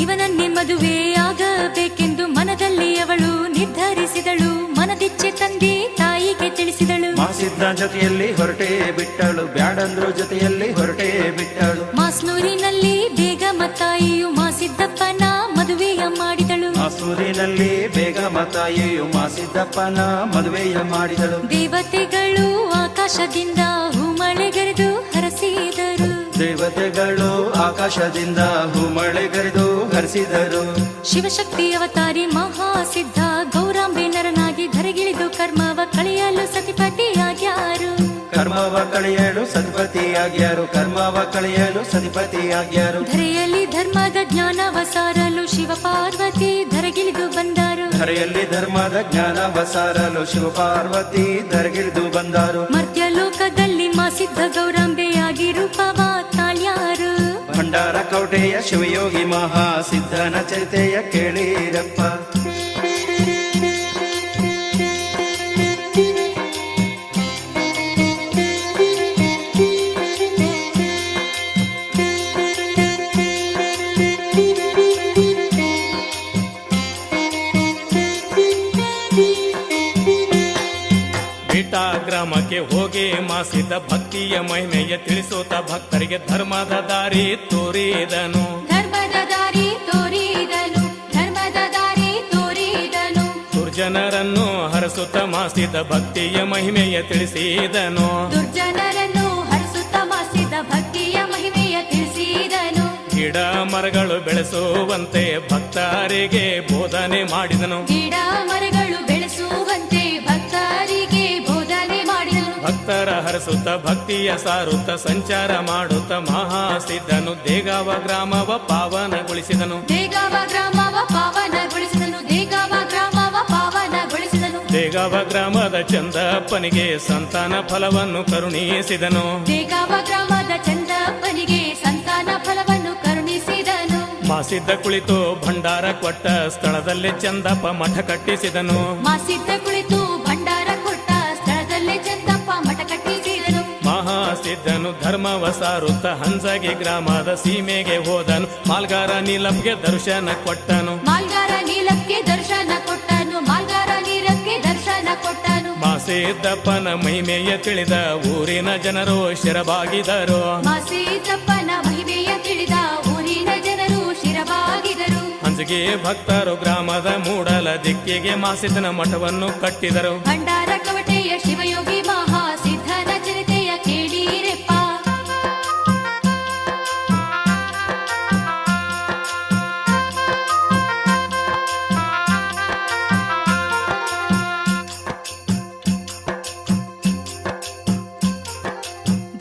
ಇವನನ್ನೇ ಮದುವೆಯಾಗಬೇಕೆಂದು ಮನದಲ್ಲಿ ಅವಳು ನಿರ್ಧರಿಸಿದಳು. ಮನದಿಚ್ಛೆ ತಂದೆ ತಾಯಿಗೆ ತಿಳಿಸಿದಳು. ಮಾಸಿದ್ದ ಜೊತೆಯಲ್ಲಿ ಹೊರಟೇ ಬಿಟ್ಟಳು. ಬ್ಯಾಡಂದ್ರು ಜೊತೆಯಲ್ಲಿ ಹೊರಟೇ ಬಿಟ್ಟಳು. ಮಾಸ್ನೂರಿನಲ್ಲಿ ಬೇಗಮ ತಾಯಿಯು ಮಾಸಿದ್ದಪ್ಪನ ಮದುವೆಯ ಮಾಡಿದಳು. ಮಾಸೂರಿನಲ್ಲಿ ಬೇಗಮ ತಾಯಿಯು ಮಾಸಿದ್ದಪ್ಪನ ಮದುವೆಯ ಮಾಡಿದಳು. ದೇವತೆಗಳು ಆಕಾಶದಿಂದ ಹೂಮಳೆಗರೆದು ಹರಸಿದರು. ದೇವತೆಗಳು ಆಕಾಶದಿಂದ ಹೂಮಳೆಗರೆದು ಹರಿಸಿದರು. ಶಿವಶಕ್ತಿ ಅವತಾರಿ ಮಹಾಸಿದ್ಧ ಗೌರಾಂಬೆ ನರನಾಗಿ ಧರೆಗಿಳಿದು ಕರ್ಮವ ಕಳೆಯಲು ಸತಿಪತಿಯಾಗ್ಯಾರು. ಕರ್ಮವ ಕಳೆಯಲು ಸತಿಪತಿಯಾಗ್ಯಾರು. ಕರ್ಮವ ಕಳೆಯಲು ಸತಿಪತಿಯಾಗ್ಯಾರು. ಧರೆಯಲ್ಲಿ ಧರ್ಮದ ಜ್ಞಾನವ ಸಾರಲು ಶಿವ ಪಾರ್ವತಿ ಧರೆಗಿಳಿದು ಬಂದರು. ಧರೆಯಲ್ಲಿ ಧರ್ಮದ ಜ್ಞಾನವ ಸಾರಲು ಶಿವ ಪಾರ್ವತಿ ಧರೆಗಿಳಿದು ಬಂದರು. ಮರ್ತ್ಯಲೋಕದಲ್ಲಿ ಮಾಸಿದ್ಧ ಗೌರಾಂಬೆಯಾಗಿ ರೂಪವ ತಾಳ್ಯಾರು. ಭಂಡಾರ ಕವಟೆಯ ಶಿವಯೋಗಿ ಮಹಾಸಿದ್ಧನ ಚರಿತೆಯ ಕೇಳಿರಪ್ಪ. ಬಿಟ ಗ್ರಾಮಕ್ಕೆ ಹೋಗಿ ಮಾಸಿದ್ದ ಭಕ್ತಿಯ ಮಹಿಮೆಯ ತಿಳಿಸುತ್ತ ಭಕ್ತರಿಗೆ ಧರ್ಮದ ದಾರಿ ತೋರಿದನು. ಧರ್ಮದ ದಾರಿ ತೋರಿದನು. ಧರ್ಮದ ದಾರಿ ತೋರಿದನು. ದುರ್ಜನರನ್ನು ಹರಸುತ್ತ ಮಾಸಿದ ಭಕ್ತಿಯ ಮಹಿಮೆಯ ತಿಳಿಸಿದನು. ದುರ್ಜನರನ್ನು ಹರಿಸುತ್ತ ಮಾಸಿದ ಭಕ್ತಿಯ ಮಹಿಮೆಯ ತಿಳಿಸಿದನು. ಗಿಡ ಮರಗಳು ಬೆಳೆಸುವಂತೆ ಭಕ್ತರಿಗೆ ಬೋಧನೆ ಮಾಡಿದನು. ಗಿಡ ಮರಗಳು ಬೆಳೆಸುವಂತೆ ಭಕ್ತರಿಗೆ ಬೋಧನೆ ಮಾಡಿದನು. ಭಕ್ತರ ಹರಸುತ್ತ ಭಕ್ತಿಯ ಸಾರುತ್ತ ಸಂಚಾರ ಮಾಡುತ್ತ ಮಹಾಸಿದ್ಧನು ದೇಗಾವ ಗ್ರಾಮವ ಪಾವನಗೊಳಿಸಿದನು. ದೇಗಾವ ಗ್ರಾಮವ ಪಾವನಗೊಳಿಸಿದನು. ದೇಗಾವ ಗ್ರಾಮವ ಪಾವನಗೊಳಿಸಿದನು. ದೇಗಾವ ಗ್ರಾಮದ ಚಂದಪ್ಪನಿಗೆ ಸಂತಾನ ಫಲವನ್ನು ಕರುಣಿಸಿದನು. ದೇಗಾವ ಗ್ರಾಮದ ಚಂದಪ್ಪನಿಗೆ ಸಂತಾನ ಫಲವನ್ನು ಕರುಣಿಸಿದನು. ಮಾಸಿದ್ದ ಕುಳಿತು ಭಂಡಾರ ಕೊಟ್ಟ ಸ್ಥಳದಲ್ಲಿ ಚಂದಪ್ಪ ಮಠ ಕಟ್ಟಿಸಿದನು. ಮಾಸಿದ್ದ ಕುಳಿತು ಭಂಡಾರ ಕೊಟ್ಟ ಸ್ಥಳದಲ್ಲೇ ಚಂದಪ್ಪ ಮಠ ಕಟ್ಟಿಸಿದನು. ಮಹಾಸಿದ್ಧನು ಧರ್ಮವ ಸಾರುತ್ತ ಹಂಸಗಿ ಗ್ರಾಮದ ಸೀಮೆಗೆ ಹೋದನು. ಮಾಲ್ಗಾರ ನೀಲಪ್ಗೆ ದರ್ಶನ ಕೊಟ್ಟನು. ಮಾಲ್ಗಾರ ನೀಲಕ್ಕೆ ದರ್ಶನ ಕೊಟ್ಟನು. ಮಾಲ್ಗಾರ ನೀಲಕ್ಕೆ ದರ್ಶನ ಕೊಟ್ಟನು. ಮಾಸಿದ್ದಪ್ಪನ ಮಹಿಮೆಯ ತಿಳಿದ ಊರಿನ ಜನರು ಶಿರಬಾಗಿದರು. ಮಾಸಿದ್ದಪ್ಪನ ಮಹಿಮೆಯ ತಿಳಿದ ಊರಿನ ಜನರು ಶಿರಬಾಗಿದರು. ಹಂಸಗಿ ಭಕ್ತರು ಗ್ರಾಮದ ಮೂಡಲ ದಿಕ್ಕಿಗೆ ಮಾಸಿದ್ದನ ಮಠವನ್ನು ಕಟ್ಟಿದರು. ಭಂಡಾರ ಕವಟೆಯ ಶಿವಯೋಗಿ ಮಹಾಸಿದ್ಧನ ಚರಿತೆಯ ಕೇಳಿರೆಪ್ಪ.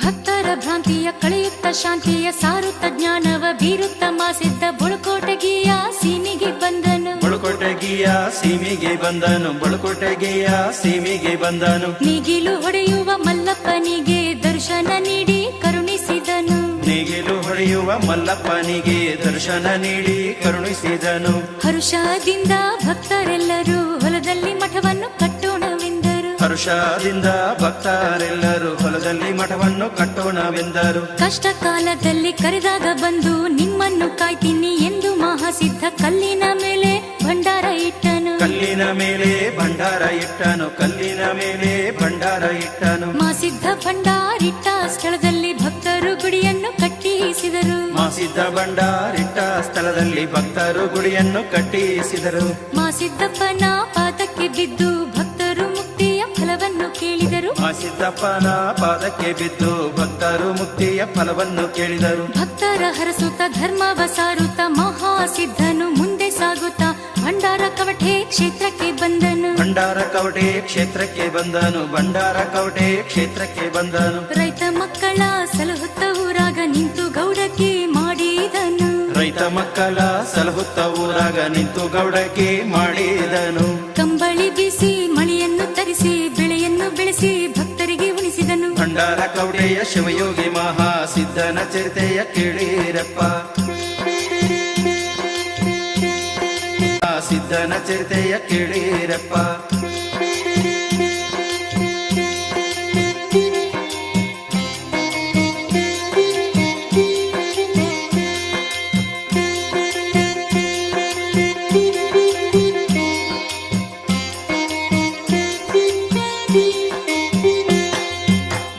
ಭಕ್ತರ ಭ್ರಾಂತಿಯ ಕಳೆಯುತ್ತ ಶಾಂತಿಯ ಸಾರುತ್ತ ಜ್ಞಾನವ ಬೀರುತ್ತ ಮಾಸಿದ್ದ ಬುಳುಕೋಟಗಿಯ ಸೀಮೆಗೆ ಬಂದನು. ಬುಳುಕೋಟಗಿಯ ಸೀಮೆಗೆ ಬಂದನು. ಬುಳುಕೋಟಗಿಯ ಸೀಮೆಗೆ ಬಂದನು. ನೇಗಿಲು ಹೊಡೆಯುವ ಮಲ್ಲಪ್ಪನಿಗೆ ದರ್ಶನ ನೀಡಿ ಕರುಣಿಸಿದನು. ನೇಗಿಲು ಹೊಡೆಯುವ ಮಲ್ಲಪ್ಪನಿಗೆ ದರ್ಶನ ನೀಡಿ ಕರುಣಿಸಿದನು. ಹರುಷದಿಂದ ಭಕ್ತರೆಲ್ಲರೂ ಹೊಲದಲ್ಲಿ ಮಠವನ್ನು ಕಟ್ಟೋಣವೆಂದರು. ಹರುಷದಿಂದ ಭಕ್ತರೆಲ್ಲರೂ ಹೊಲದಲ್ಲಿ ಮಠವನ್ನು ಕಟ್ಟೋಣವೆಂದರು. ಕಷ್ಟ ಕಾಲದಲ್ಲಿ ಕರೆದಾಗ ಬಂದು ನಿಮ್ಮನ್ನು ಕಾಯ್ತೀನಿ ಎಂದು ಮಹಾಸಿದ್ಧ ಕಲ್ಲಿನ ಮೇಲೆ ಭಂಡಾರ ಇಟ್ಟನು. ಕಲ್ಲಿನ ಮೇಲೆ ಭಂಡಾರ ಇಟ್ಟನು. ಕಲ್ಲಿನ ಮೇಲೆ ಭಂಡಾರ ಇಟ್ಟನು. ಮಾಸಿದ್ಧ ಭಂಡಾರಿಟ್ಟ ಸ್ಥಳದಲ್ಲಿ ಭಕ್ತರು ಗುಡಿಯನ್ನು ಕಟ್ಟಿಸಿದರು. ಮಾಸಿದ್ದ ಭಂಡಾರಿಟ್ಟ ಸ್ಥಳದಲ್ಲಿ ಭಕ್ತರು ಗುಡಿಯನ್ನು ಕಟ್ಟಿಸಿದರು. ಮಾಸಿದ್ದಪ್ಪನ ಪಾದಕ್ಕೆ ಬಿದ್ದು ಭಕ್ತರು ಮಾಸಿದ್ದಪ್ಪನ ಪಾದಕ್ಕೆ ಬಿದ್ದು ಭಕ್ತರು ಮುಕ್ತಿಯ ಫಲವನ್ನು ಕೇಳಿದರು. ಭಕ್ತರ ಹರಸುತ್ತ ಧರ್ಮವ ಸಾರುತ್ತ ಮಹಾಸಿದ್ಧನು ಮುಂದೆ ಸಾಗುತ್ತಾ ಭಂಡಾರ ಕವಟೆ ಕ್ಷೇತ್ರಕ್ಕೆ ಬಂದನು. ಭಂಡಾರ ಕವಟೆ ಕ್ಷೇತ್ರಕ್ಕೆ ಬಂದನು. ಭಂಡಾರ ಕವಟೆ ಕ್ಷೇತ್ರಕ್ಕೆ ಬಂದನು. ರೈತ ಮಕ್ಕಳ ಸಲಹುತ್ತ ಊರಾಗ ನಿಂತು ಗೌಡಕ್ಕೆ ಮಾಡಿದನು. ರೈತ ಮಕ್ಕಳ ಸಲಹುತ್ತ ಊರಾಗ ನಿಂತು ಗೌಡಕ್ಕೆ ಮಾಡಿದನು. ಕಂಬಳಿ ಬೀಸಿ ಮಳೆಯನ್ನು ತರಿಸಿ ಬೆಳೆಯನ್ನು ಬೆಳೆಸಿ ಭಕ್ತರಿಗೆ ಉಣಿಸಿದನು. ಭಂಡಾರ ಕವಟೆಯ ಶಿವಯೋಗಿ ಮಹಾಸಿದ್ಧನ ಚರಿತೆಯ ಕೇಳಿರಪ್ಪ. ಸಿದ್ಧನ ಚರಿತೆಯ ಕೇಳಿರಪ್ಪ.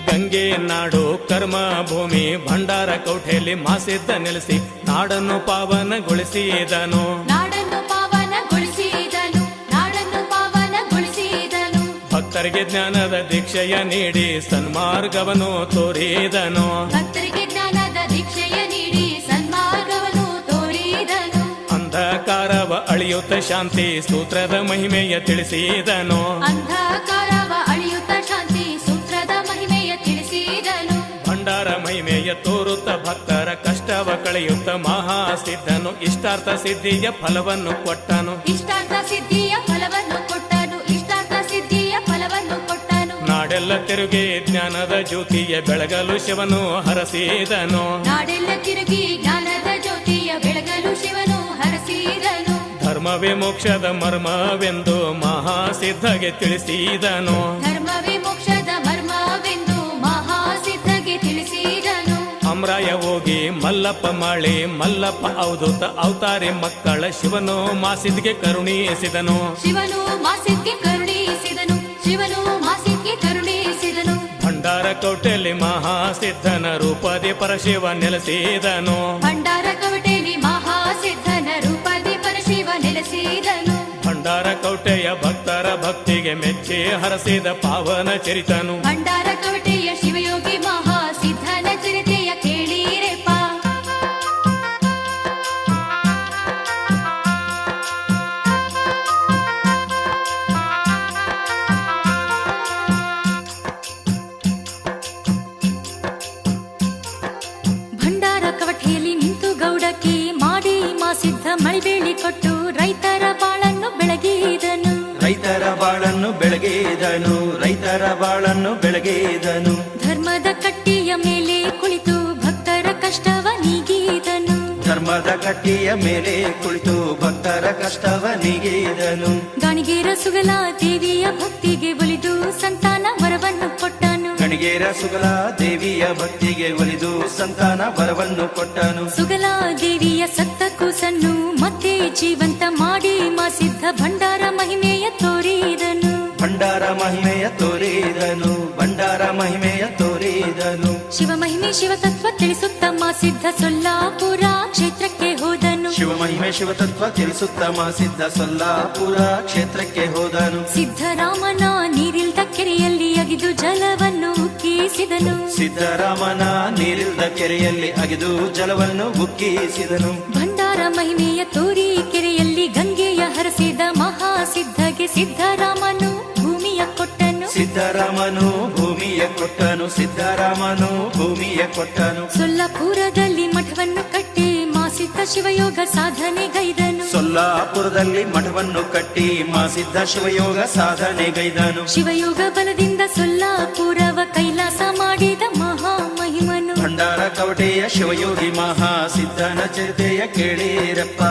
ಗಂಗೆ ನಾಡು ಕರ್ಮ ಭೂಮಿ ಭಂಡಾರ ಕೌಟೆಯಲ್ಲಿ ಮಾಸಿದ್ದ ನೆಲೆಸಿ ನಾಡನ್ನು ಪಾವನಗೊಳಿಸಿದನು. ನಾಡನ್ನು ಪಾವನಗೊಳಿಸಿದನು. ನಾಡನ್ನು ಪಾವನಗೊಳಿಸಿದನು. ಭಕ್ತರಿಗೆ ಜ್ಞಾನದ ದೀಕ್ಷೆಯ ನೀಡಿ ಸನ್ಮಾರ್ಗವನ್ನು ತೋರಿದನು. ಭಕ್ತರಿಗೆ ಜ್ಞಾನದ ದೀಕ್ಷೆಯ ನೀಡಿ ಸನ್ಮಾರ್ಗವನ್ನು ತೋರಿದನು. ಅಂಧಕಾರವ ಅಳಿಯುತ್ತ ಶಾಂತಿ ಸೂತ್ರದ ಮಹಿಮೆಯ ತಿಳಿಸಿದನು. ಅಂಧಕಾರವ ಅಳಿಯುತ್ತ ಶಾಂತಿ ಸೂತ್ರದ ಮಹಿಮೆಯ ತಿಳಿಸಿದನು. ಭಂಡಾರ ಮಹಿಮೆಯ ತೋರುತ್ತ ಭಕ್ತರ ಕಷ್ಟವ ಕಳೆಯುತ್ತ ಮಹಾಸಿದ್ಧನು ಇಷ್ಟಾರ್ಥ ಸಿದ್ಧಿಯ ಫಲವನ್ನು ಕೊಟ್ಟನು. ಇಷ್ಟಾರ್ಥ ಸಿದ್ಧಿಯ ಫಲವನ್ನು ಕೊಟ್ಟನು. ಇಷ್ಟಾರ್ಥ ಸಿದ್ಧಿಯ ಫಲವನ್ನು ಕೊಟ್ಟನು. ನಾಡೆಲ್ಲ ತಿರುಗಿ ಜ್ಞಾನದ ಜ್ಯೋತಿಯ ಬೆಳಗಲು ಶಿವನು ಹರಸಿದನು. ನಾಡೆಲ್ಲ ತಿರುಗಿ ಜ್ಞಾನದ ಜ್ಯೋತಿಯ ಬೆಳಗಲು ಶಿವನು ಹರಸಿದನು. ಧರ್ಮವೇ ಮೋಕ್ಷದ ಮರ್ಮವೆಂದು ಮಹಾಸಿದ್ಧಗೆ ತಿಳಿಸಿದನು. ಧರ್ಮವೇ ಮೋಕ್ಷದ ಮರ್ಮವೆಂದು ಮಹಾಸಿದ್ಧಗೆ ತಿಳಿಸಿದನು. ಅಮ್ರಾಯ ಹೋಗಿ ಮಲ್ಲಪ್ಪ ಮಾಳಿ ಮಲ್ಲಪ್ಪ ಅವಧೂತ ಅವತಾರಿ ಮಕ್ಕಳ ಶಿವನು ಮಾಸಿದ್ಗೆ ಕರುಣಿಸಿದನು. ಶಿವನು ಮಾಸಿದ್ಗೆ ಕರುಣಿಸಿದನು. ಶಿವನು ಮಾಸಿದ್ಗೆ ಕರುಣಿಸಿದನು. ಭಂಡಾರ ಕೌಟೆಯಲ್ಲಿ ಮಹಾಸಿದ್ಧನ ರೂಪದಿ ಪರಶಿವ ನೆಲೆಸಿದನು. ಭಂಡಾರ ಕವಟೆಯಲ್ಲಿ ಮಹಾಸಿದ್ಧನ ರೂಪದಿ ಪರಶಿವ ನೆಲೆಸಿದನು. ಭಂಡಾರ ಕೌಟೆಯ ಭಕ್ತರ ಭಕ್ತಿಗೆ ಮೆಚ್ಚಿ ಹರಸಿದ ಪಾವನ ಚರಿತನು. ಭಂಡಾರ ಕವಟೆಯ ಶಿವಯೋಗಿ ಮಹಾಸಿದ್ಧನ ಚರಿತೆಯ ಕೇಳಿರೆಪ್ಪ. ಭಂಡಾರ ಕವಟೆಯಲ್ಲಿ ನಿಂತು ಗೌಡಕ್ಕೆ ಮಾಡಿ ಮಾಸಿದ್ಧ ಮಳೆಬೇಳಿ ಕೊಟ್ಟು ರೈತರ ಬಾಳನ್ನು ಬೆಳಗಿದನು. ರೈತರ ಬಾಳನ್ನು ಬೆಳಗಿದನು. ರೈತರ ಬಾಳನ್ನು ಬೆಳಗಿದನು. ಧರ್ಮದ ಕಟ್ಟಿಯ ಮೇಲೆ ಕುಳಿತು ಭಕ್ತರ ಕಷ್ಟವ ನೀಗಿದನು. ಧರ್ಮದ ಕಟ್ಟಿಯ ಮೇಲೆ ಕುಳಿತು ಭಕ್ತರ ಕಷ್ಟವ ನೀಗಿದನು. ಗಾಣಿಗೇರ ಸುಗಲ ದೇವಿಯ ಭಕ್ತಿಗೆ ಒಲಿದು ಸಂತಾನ ವರವನ್ನು ಕೊಟ್ಟನು. ಗಣಿಗೇರ ಸುಗಲ ದೇವಿಯ ಭಕ್ತಿಗೆ ಒಲಿದು ಸಂತಾನ ವರವನ್ನು ಕೊಟ್ಟನು. ಸುಗಲ ದೇವಿಯ ಸತ್ತ ಕೂಸನ್ನು ಮತ್ತೆ ಜೀವಂತ ಮಾಡಿ ಮಾಸಿದ್ಧ ಭಂಡಾರ ಮಹಿಮೆಯ ತೋರಿದನು. ಭಂಡಾರ ಮಹಿಮೆಯ ತೋರಿದನು. ಭಂಡಾರ ಮಹಿಮೆಯ ತೋರಿದನು. ಶಿವ ಮಹಿಮೆ ಶಿವತತ್ವ ತಿಳಿಸುತ್ತ ಮಾಸಿದ್ಧ ಸೊಲ್ಲಾಪುರ ಕ್ಷೇತ್ರಕ್ಕೆ ಹೋದನು. ಶಿವ ಮಹಿಮೆ ಶಿವತತ್ವ ತಿಳಿಸುತ್ತ ಮಾಸಿದ್ದ ಸೊಲ್ಲಾಪುರ ಕ್ಷೇತ್ರಕ್ಕೆ ಹೋದನು. ಸಿದ್ಧರಾಮನ ನೀರಿಲ್ದ ಕೆರೆಯಲ್ಲಿ ಅಗಿದು ಜಲವನ್ನು ಉಕ್ಕಿಸಿದನು. ಸಿದ್ಧರಾಮನ ನೀರಿಲ್ದ ಕೆರೆಯಲ್ಲಿ ಅಗೆದು ಜಲವನ್ನು ಉಕ್ಕಿಸಿದನು. ಭಂಡಾರ ಮಹಿಮೆಯ ತೋರಿ ಕೆರೆಯಲ್ಲಿ ಗಂಗೆಯ ಹರಸಿದ ಮಹಾಸಿದ್ಧಗೆ ಸಿದ್ಧರಾಮನು ಭೂಮಿಯ ಕೊಟ್ಟನು. ಸಿದ್ಧರಾಮನು ಭೂಮಿಯ ಕೊಟ್ಟನು. ಸಿದ್ಧರಾಮನು ಭೂಮಿಯ ಕೊಟ್ಟನು. ಸೊಲ್ಲಾಪುರದಲ್ಲಿ ಮಠವನ್ನು ಕಟ್ಟಿ ಮಾಸಿದ್ಧ ಶಿವಯೋಗ ಸಾಧನೆಗೈದನು. ಸೊಲ್ಲಾಪುರದಲ್ಲಿ ಮಠವನ್ನು ಕಟ್ಟಿ ಮಾಸಿದ್ದ ಶಿವಯೋಗ ಸಾಧನೆಗೈದನು. ಶಿವಯೋಗ ಬಲದಿಂದ ಸೊಲ್ಲಾಪುರವ ಕೈಲಾಸ ಮಾಡಿದ ಮಹಾಮಹಿಮನು. ಭಂಡಾರ ಕವಟೆಯ ಶಿವಯೋಗಿ ಮಹಾಸಿದ್ಧನ ಚರಿತೆಯ ಕೇಳಿರಪ್ಪ.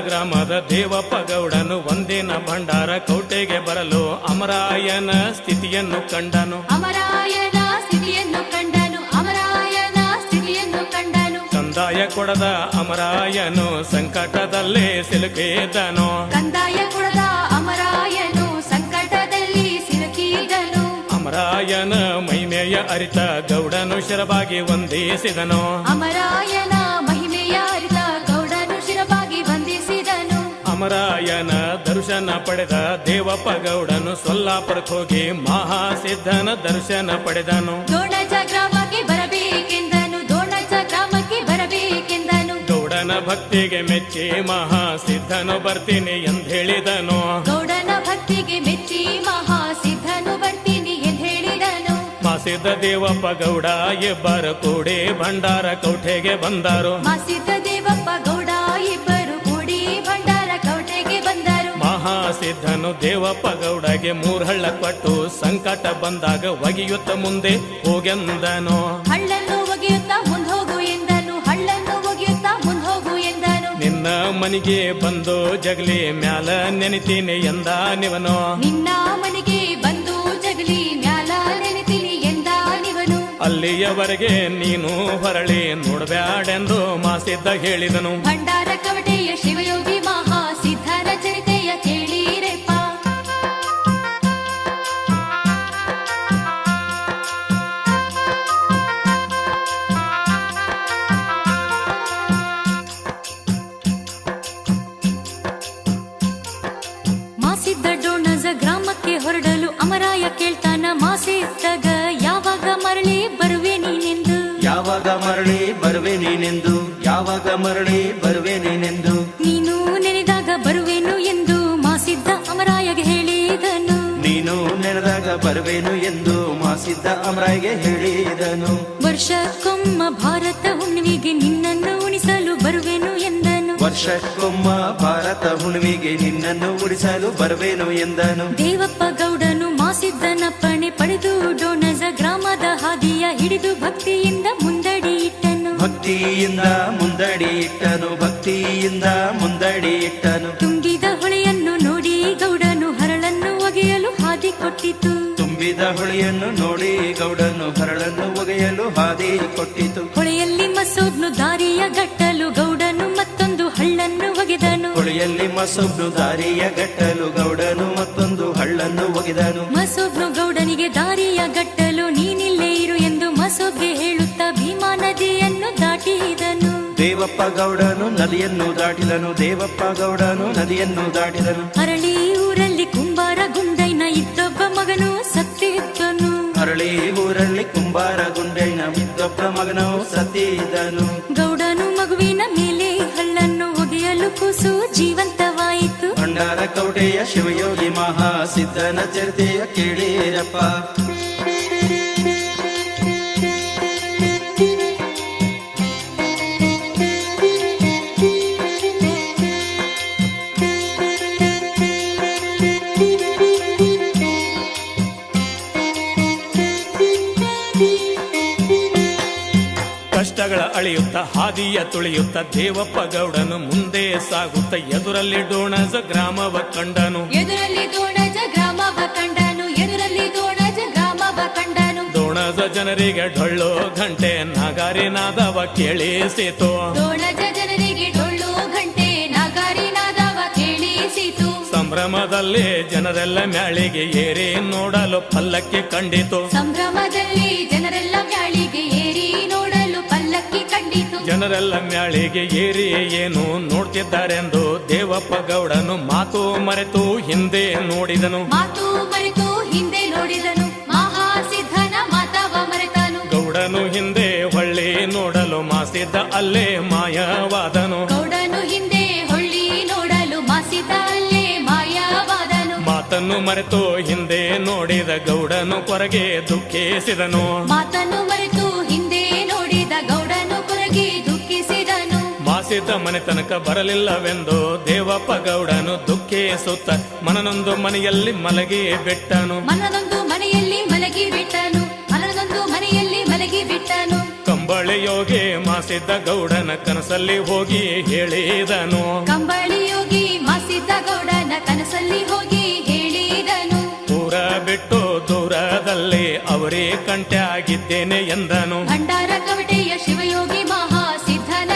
ಗ್ರಾಮದ ದೇವಪ್ಪ ಗೌಡನು ಒಂದಿನ ಭಂಡಾರ ಕೌಟೆಗೆ ಬರಲು ಅಮರಾಯನ ಸ್ಥಿತಿಯನ್ನು ಕಂಡನು. ಅಮರಾಯನ ಸ್ಥಿತಿಯನ್ನು ಕಂಡನು. ಅಮರಾಯನ ಸ್ಥಿತಿಯನ್ನು ಕಂಡನು. ಕಂದಾಯ ಕಂದಾಯ ಕೊಡದ ಅಮರಾಯನು ಸಂಕಟದಲ್ಲೇ ಸಿಲುಕಿದನು. ಕಂದಾಯ ಕೊಡದ ಅಮರಾಯನು ಸಂಕಟದಲ್ಲಿ ಸಿಲುಕಿದನು. ಅಮರಾಯನ ಮಹಿಮೆಯ ಅರಿತ ಗೌಡನು ಶಿರಬಾಗಿ ವಂದಿಸಿದನು. ಅಮರಾಯನ ಮಹಿಮೆಯ ಅರಿತ ಗೌಡನು ಶಿರಬಾಗಿ ವಂದಿಸಿದನು. ಅಮರಾಯನ ದರ್ಶನ ಪಡೆದ ದೇವಪ್ಪ ಗೌಡನು ಸೊಲ್ಲಾಪುರಕ್ಕೆ ಹೋಗಿ ಮಹಾಸಿದ್ಧನ ದರ್ಶನ ಪಡೆದನು. ದೋಣಜ ಗ್ರಾಮಕ್ಕೆ ಬರಬೇಕೆಂದನು. ದೋಣಜ ಗ್ರಾಮಕ್ಕೆ ಬರಬೇಕೆಂದನು. ಗೌಡನ ಭಕ್ತಿಗೆ ಮೆಚ್ಚಿ ಮಹಾಸಿದ್ಧನು ಬರ್ತೀನಿ ಎಂದು ಹೇಳಿದನು. ಗೌಡನ ಭಕ್ತಿಗೆ ಮೆಚ್ಚಿ ಮಹಾಸಿದ್ಧನು ಬರ್ತೀನಿ ಎಂದು ಹೇಳಿದನು. ಮಾಸಿದ್ದ ದೇವಪ್ಪ ಗೌಡ ಇಬ್ಬರು ಕೂಡಿ ಭಂಡಾರ ಕೌಟೆಗೆ ಬಂದರು. ಮಾಸಿದ್ದ ದೇವಪ್ಪ ಗೌಡ ಇಬ್ಬರು ಕೂಡಿ ಭಂಡಾರ ಕೌಟೆಗೆ ಬಂದರು. ಮಹಾಸಿದ್ಧನು ದೇವಪ್ಪ ಗೌಡಗೆ 3 ಹಳ್ಳ ಕೊಟ್ಟು ಸಂಕಟ ಬಂದಾಗ ಒಗೆಯುತ್ತ ಮುಂದೆ ಹೋಗೆಂದನು. ಹಳ್ಳನ್ನು ಒಗೆಯುತ್ತಾ ಮುಂದೋಗು ಎಂದನು. ಹಳ್ಳನ್ನು ಒಗೆಯುತ್ತಾ ಮುಂದೋಗು ಎಂದನು. ನಿನ್ನ ಮನೆಗೆ ಬಂದು ಜಗಲಿ ಮ್ಯಾಲ ನೆನಿತೀನಿ ಎಂದ ನಿವನು. ನಿನ್ನ ಮನೆಗೆ ಬಂದು ಜಗಲಿ ಮ್ಯಾಲ ನೆನೆತೀನಿ ಎಂದ ನಿವನು. ಅಲ್ಲಿಯವರೆಗೆ ನೀನು ಹೊರಳಿ ನೋಡಬ್ಯಾಡೆಂದು ಮಾಸಿದ್ದ ಹೇಳಿದನು. ಭಂಡಾರ ಕವಟೆಯ ಶಿವಯೋಗಿ ಮಹಾಸಿದ್ಧನ ಚರಿತೆಯ ಕೇಳಿರೆಪ್ಪ. ಮಾಸಿದ್ದ ಡೋಣಜ ಗ್ರಾಮಕ್ಕೆ ಹೊರಡಲು ಅಮರಾಯ ಕೇಳ್ತಾನ ಮಾಸಿದ್ದಾಗ ಯಾವಾಗ ಮರಳಿ ಬರುವೆ ನೀನೆಂದು. ಯಾವಾಗ ಮರಳಿ ಬರುವೆ ನೀನೆಂದು. ಯಾವಾಗ ಮರಳಿ ಬರುವೆ ನೀನೆಂದು. ನೀನು ನೆನೆದಾಗ ಬರುವೆನು ಎಂದು ಮಾಸಿದ್ದ ಅಮರಾಯಗೆ ಹೇಳಿದನು. ನೀನು ನೆನೆದಾಗ ಬರುವೆನು ಎಂದು ಮಾಸಿದ್ದ ಅಮರಾಯಿಗೆ ಹೇಳಿದನು. ವರ್ಷಕ್ಕೊಮ್ಮ ಭಾರತ ಹುಣ್ಣಿಮೆಗೆ ನಿನ್ನನ್ನು ಉಣಿಸಲು ಬರುವೆನು ಎಂದನು. ವರ್ಷಕ್ಕೊಮ್ಮ ಭಾರತ ಹುಣ್ಣಿಮೆಗೆ ನಿನ್ನನ್ನು ಉಳಿಸಲು ಬರುವೆನು ಎಂದನು. ದೇವಪ್ಪ ಗೌಡನು ಮಾಸಿದ್ದನ ಪಣೆ ಪಡೆದು ಡೋಣಜ ಗ್ರಾಮದ ಹಾದಿಯ ಹಿಡಿದು ಭಕ್ತಿಯಿಂದ ಮುಂದಡಿ ಇಟ್ಟನು. ಭಕ್ತಿಯಿಂದ ಮುಂದಡಿ ಇಟ್ಟನು. ಭಕ್ತಿಯಿಂದ ಮುಂದಡಿ ಇಟ್ಟನು. ತುಂಬಿದ ಹೊಳೆಯನ್ನು ನೋಡಿ ಗೌಡನು ಹರಳನ್ನು ಒಗೆಯಲು ಹಾದಿ ಕೊಟ್ಟಿತು. ತುಂಬಿದ ಹೊಳೆಯನ್ನು ನೋಡಿ ಗೌಡನು ಹರಳನ್ನು ಒಗೆಯಲು ಹಾದಿ ಕೊಟ್ಟಿತು. ಹೊಳೆಯಲ್ಲಿ ಮಸೂಬ್ನು ದಾರಿಯ ಗಟ್ಟಲು ಗೌಡನು ಮತ್ತೊಂದು ಹಳ್ಳನ್ನು ಒಗೆದನು. ಹೊಳೆಯಲ್ಲಿ ಮಸೂಬ್ನು ದಾರಿಯ ಗಟ್ಟಲು ಗೌಡನು ಮತ್ತೊಂದು ಹಳ್ಳನ್ನು ಒಗೆದನು. ಮಸೂಬ್ನು ಗೌಡನಿಗೆ ದಾರಿಯ ಗಟ್ಟಲು ನೀನಿಲ್ಲೇ ಇರು ಎಂದು ಮಸೂಬ್ಗೆ ಹೇಳುತ್ತಾ ಭೀಮಾ ನದಿಯನ್ನು ದಾಟಿದನು. ದೇವಪ್ಪ ಗೌಡನು ನದಿಯನ್ನು ದಾಟಿದನು. ದೇವಪ್ಪ ಗೌಡನು ನದಿಯನ್ನು ದಾಟಿದನು. ಅರಳಿ ಊರಲ್ಲಿ ಕುಂಬಾರ ಗುಂಡೈನ ಇದ್ದೊಬ್ಬ ಮಗನು ಸತ್ತಿದ್ದನು. ಅರಳಿ ಊರಲ್ಲಿ ಕುಂಬಾರ ಗುಂಡೈನ ಇದ್ದೊಬ್ಬ ಮಗನು ಸತ್ತಿದನು. ಗೌಡನು ಮಗುವಿನ ಮೇಲೆ ಹಳ್ಳನ್ನು ಒಗೆಯಲು ಕೂಸು ಜೀವಂತವಾಯಿತು. ಭಂಡಾರ ಕೌಟೆಯ ಶಿವಯೋಗಿ ಮಹಾಸಿದ್ಧನ ಚರಿತೆಯ ಕೇಳಿರಪ್ಪ. ಕಷ್ಟಗಳ ಅಳಿಯುತ್ತ ಹಾದಿಯ ತುಳಿಯುತ್ತ ದೇವಪ್ಪ ಗೌಡನು ಮುಂದೆ ಸಾಗುತ್ತ ಎದುರಲ್ಲಿ ಡೋಣಜ ಗ್ರಾಮವ ಕಂಡನು. ಎದುರಲ್ಲಿ ದೋಣಜ ಗ್ರಾಮವ ಕಂಡನು. ಎದುರಲ್ಲಿ ದೋಣಜ ಗ್ರಾಮವ ಕಂಡನು. ಡೋಣಜ ಜನರಿಗೆ ಡೊಳ್ಳು ಘಂಟೆ ನಗಾರಿ ನಾದವ ಕೇಳಿಸಿತು. ಡೋಣಜ ಜನರಿಗೆ ಡೊಳ್ಳು ಘಂಟೆ ನಗಾರಿ ನಾದವ ಕೇಳಿಸಿತು. ಸಂಭ್ರಮದಲ್ಲಿ ಜನರೆಲ್ಲ ಮ್ಯಾಳಿಗೆ ಏರಿ ನೋಡಲು ಪಲ್ಲಕ್ಕಿ ಕಂಡಿತು. ಸಂಭ್ರಮದಲ್ಲಿ ಜನರೆಲ್ಲ ಮ್ಯಾಳಿಗೆ ಏರಿ ನೋಡಲು ಪಲ್ಲಕ್ಕಿ ಕಂಡಿತು. ಜನರೆಲ್ಲ ಮ್ಯಾಳಿಗೆ ಏರಿ ಏನು ನೋಡ್ತಿದ್ದಾರೆಂದು ದೇವಪ್ಪ ಗೌಡನು ಮಾತು ಮರೆತು ಹಿಂದೆ ನೋಡಿದನು. ಮಾತು ಮರೆತು ಹಿಂದೆ ನೋಡಿದನು. ಮಹಾಸಿದ್ಧನ ಮಾತವ ಮರೆತನು. ಗೌಡನು ಹಿಂದೆ ಹೊಳ್ಳಿ ನೋಡಲು ಮಾಸಿದ್ದ ಅಲ್ಲೇ ಮಾಯವಾದನು. ಗೌಡನು ಹಿಂದೆ ಹೊಳ್ಳಿ ನೋಡಲು ಮಾಸಿದ್ದ ಅಲ್ಲೇ ಮಾಯವಾದನು. ಮಾತನ್ನು ಮರೆತು ಹಿಂದೆ ನೋಡಿದ ಗೌಡನು ಕೊರಗೆ ದುಃಖಿಸಿದನು. ಮಾತನ್ನು ಮರೆತು ಹಿಂದೆ ನೋಡಿದ ಗೌಡನು ಕೊರಗಿ ದುಃಖಿಸಿದನು. ಮಾಸಿದ್ದ ಮನೆ ತನಕ ಬರಲಿಲ್ಲವೆಂದು ದೇವಪ್ಪ ಗೌಡನು ದುಃಖಿಸುತ್ತ ಮನನೊಂದು ಮನೆಯಲ್ಲಿ ಮಲಗಿ ಬಿಟ್ಟನು. ಮನದೊಂದು ಮನೆಯಲ್ಲಿ ಮಲಗಿ ಬಿಟ್ಟನು. ಮನದೊಂದು ಮನೆಯಲ್ಲಿ ಮಲಗಿ ಬಿಟ್ಟನು. ಕಂಬಳಿ ಯೋಗಿ ಮಾಸಿದ್ದ ಗೌಡನ ಕನಸಲ್ಲಿ ಹೋಗಿ ಹೇಳಿದನು. ಕಂಬಳಿ ಯೋಗಿ ಮಾಸಿದ್ದ ಗೌಡನ ಕನಸಲ್ಲಿ ಹೋಗಿ ಹೇಳಿದನು. ಊರ ಬಿಟ್ಟು ದೂರದಲ್ಲಿ ಅವರೇ ಕಂಟೆ ಆಗಿದ್ದೇನೆ ಎಂದನು. ಭಂಡಾರ ಕವಟೆಯ ಶಿವಯೋಗಿ ಮಹಾಸಿದ್ಧನ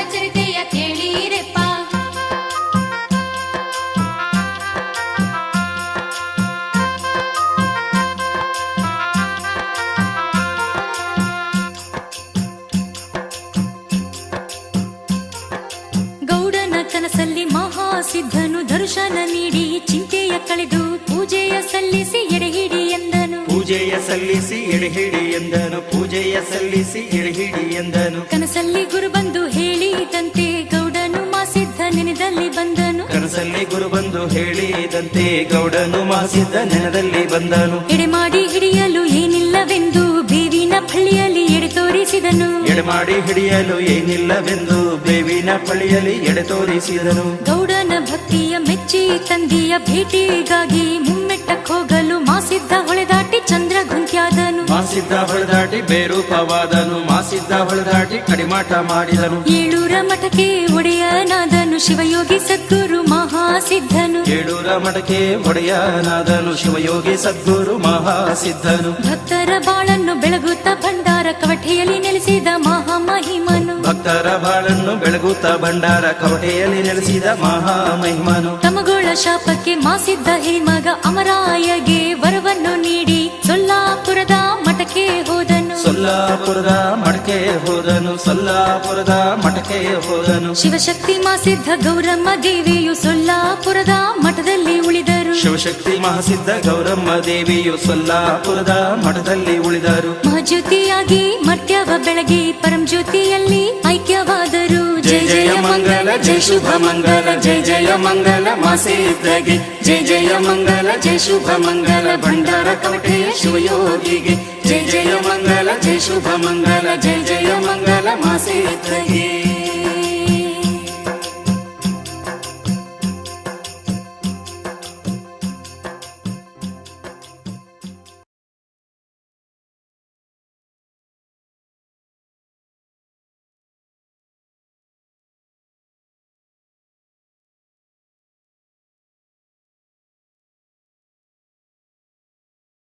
ಪೂಜೆಯ ಸಲ್ಲಿಸಿ ಎಡೆಹಿಡಿ ಎಂದನು ಪೂಜೆಯ ಸಲ್ಲಿಸಿ ಎಡೆಹಿಡಿ ಎಂದನು ಕನಸಲ್ಲಿ ಗುರು ಬಂದು ಹೇಳಿದಂತೆ ಗೌಡನು ಮಾಸಿದ್ದ ನೆನೆದಲ್ಲಿ ಬಂದನು ಕನಸಲ್ಲಿ ಗುರು ಬಂದು ಹೇಳಿದಂತೆ ಗೌಡನು ಮಾಸಿದ್ದ ನೆನದಲ್ಲಿ ಬಂದನು ಎಡೆ ಮಾಡಿ ಹಿಡಿಯಲು ಏನಿಲ್ಲವೆಂದು ಬೇವಿನ ಬಳ್ಳಿಯಲ್ಲಿ ಎಡೆ ತೋರಿಸಿದನು ಎಡೆಮಾಡಿ ಹಿಡಿಯಲು ಏನಿಲ್ಲವೆಂದು ಬೇವಿನ ಬಳ್ಳಿಯಲ್ಲಿ ಎಡೆ ತೋರಿಸಿದನು ಗೌಡನ ಭಕ್ತಿಯ ಮೆಚ್ಚಿ ತಂದೆಯ ಭೇಟಿಗಾಗಿ ಮುಮ್ಮೆಟ್ಟಕ್ ಹೋಗಲು ಮಾಸಿದ್ದ ಹೊಳೆದಾಟಿ ಚಂದ್ರ ಗುಂತ್ಯಾದನು ಮಾಸಿದ್ದ ಹೊಳೆದಾಟಿ ಬೇರೂಪವಾದನು ಮಾಸಿದ್ದ ಹೊಳೆದಾಟಿ ಕಡಿಮಾಟ ಮಾಡಿದನು ಏಳೂರ ಮಠಕ್ಕೆ ಒಡೆಯನಾದನು ಶಿವಯೋಗಿ ಸದ್ಗುರು ಮಹಾಸಿದ್ಧನು ಏಳೂರ ಮಠಕ್ಕೆ ಒಡೆಯನಾದನು ಶಿವಯೋಗಿ ಸದ್ಗುರು ಮಹಾಸಿದ್ಧನು ಭಕ್ತರ ಬಾಳನ್ನು ಬೆಳಗುತ್ತ ಭಂಡಾರ ಕವಠೆಯಲ್ಲಿ ನೆಲೆಸಿದ ಮಹಾಮಹಿಮನು ಭಕ್ತರ ಬಾಳನ್ನು ಬೆಳಗುತ್ತ ಭಂಡಾರ ಕವಟೆಯಲ್ಲಿ ನೆಲೆಸಿದ ಮಹಾಮಹಿಮನು ತಮಗೋಳ ಶಾಪಕ್ಕೆ ಮಾಸಿದ್ದ ಹೇಮಗ ಅಮರಾಯಗೆ ವರವನ್ನು ನೀಡಿ ಸೊಲ್ಲಾಪುರದ ಮಠಕ್ಕೆ ಹೋದನು ಸೊಲ್ಲಾಪುರದ ಮಠಕ್ಕೆ ಹೋದನು ಸೊಲ್ಲಾಪುರದ ಮಠಕ್ಕೆ ಹೋದನು ಶಿವಶಕ್ತಿ ಮಾಸಿದ್ದ ಗೌರಮ್ಮ ದೇವಿಯು ಸೊಲ್ಲಾಪುರದ ಮಠದಲ್ಲಿ ಉಳಿದರು ಶಿವಶಕ್ತಿ ಮಹಾಸಿದ್ಧ ಗೌರಮ್ಮ ದೇವಿಯು ಸೊಲ್ಲಾಪುರದ ಮಠದಲ್ಲಿ ಉಳಿದರು ಮಹಾಜ್ಯೋತಿಯಾಗಿ ಮರ್ತ್ಯವ ಬೆಳಗಿ ಪರಂಜ್ಯೋತಿಯಲ್ಲಿ ಐಕ್ಯವಾದರು ಜಯ ಜಯ ಮಂಗಲ ಜಯ ಶುಭ ಮಂಗಲ ಜಯ ಜಯ ಮಂಗಲ ಮಾಸಿದ್ದಗೆ ಜಯ ಜಯ ಮಂಗಲ ಜಯ ಶುಭ ಮಂಗಲ ಭಂಡಾರ ಕವಟೆಯ ಶಿವಯೋಗಿಗೆ ಜಯ ಜಯ ಮಂಗಲ ಜಯ ಶುಭ ಮಂಗಲ ಜಯ ಜಯ ಮಂಗಲ ಮಾಸಿದ್ದಗೆ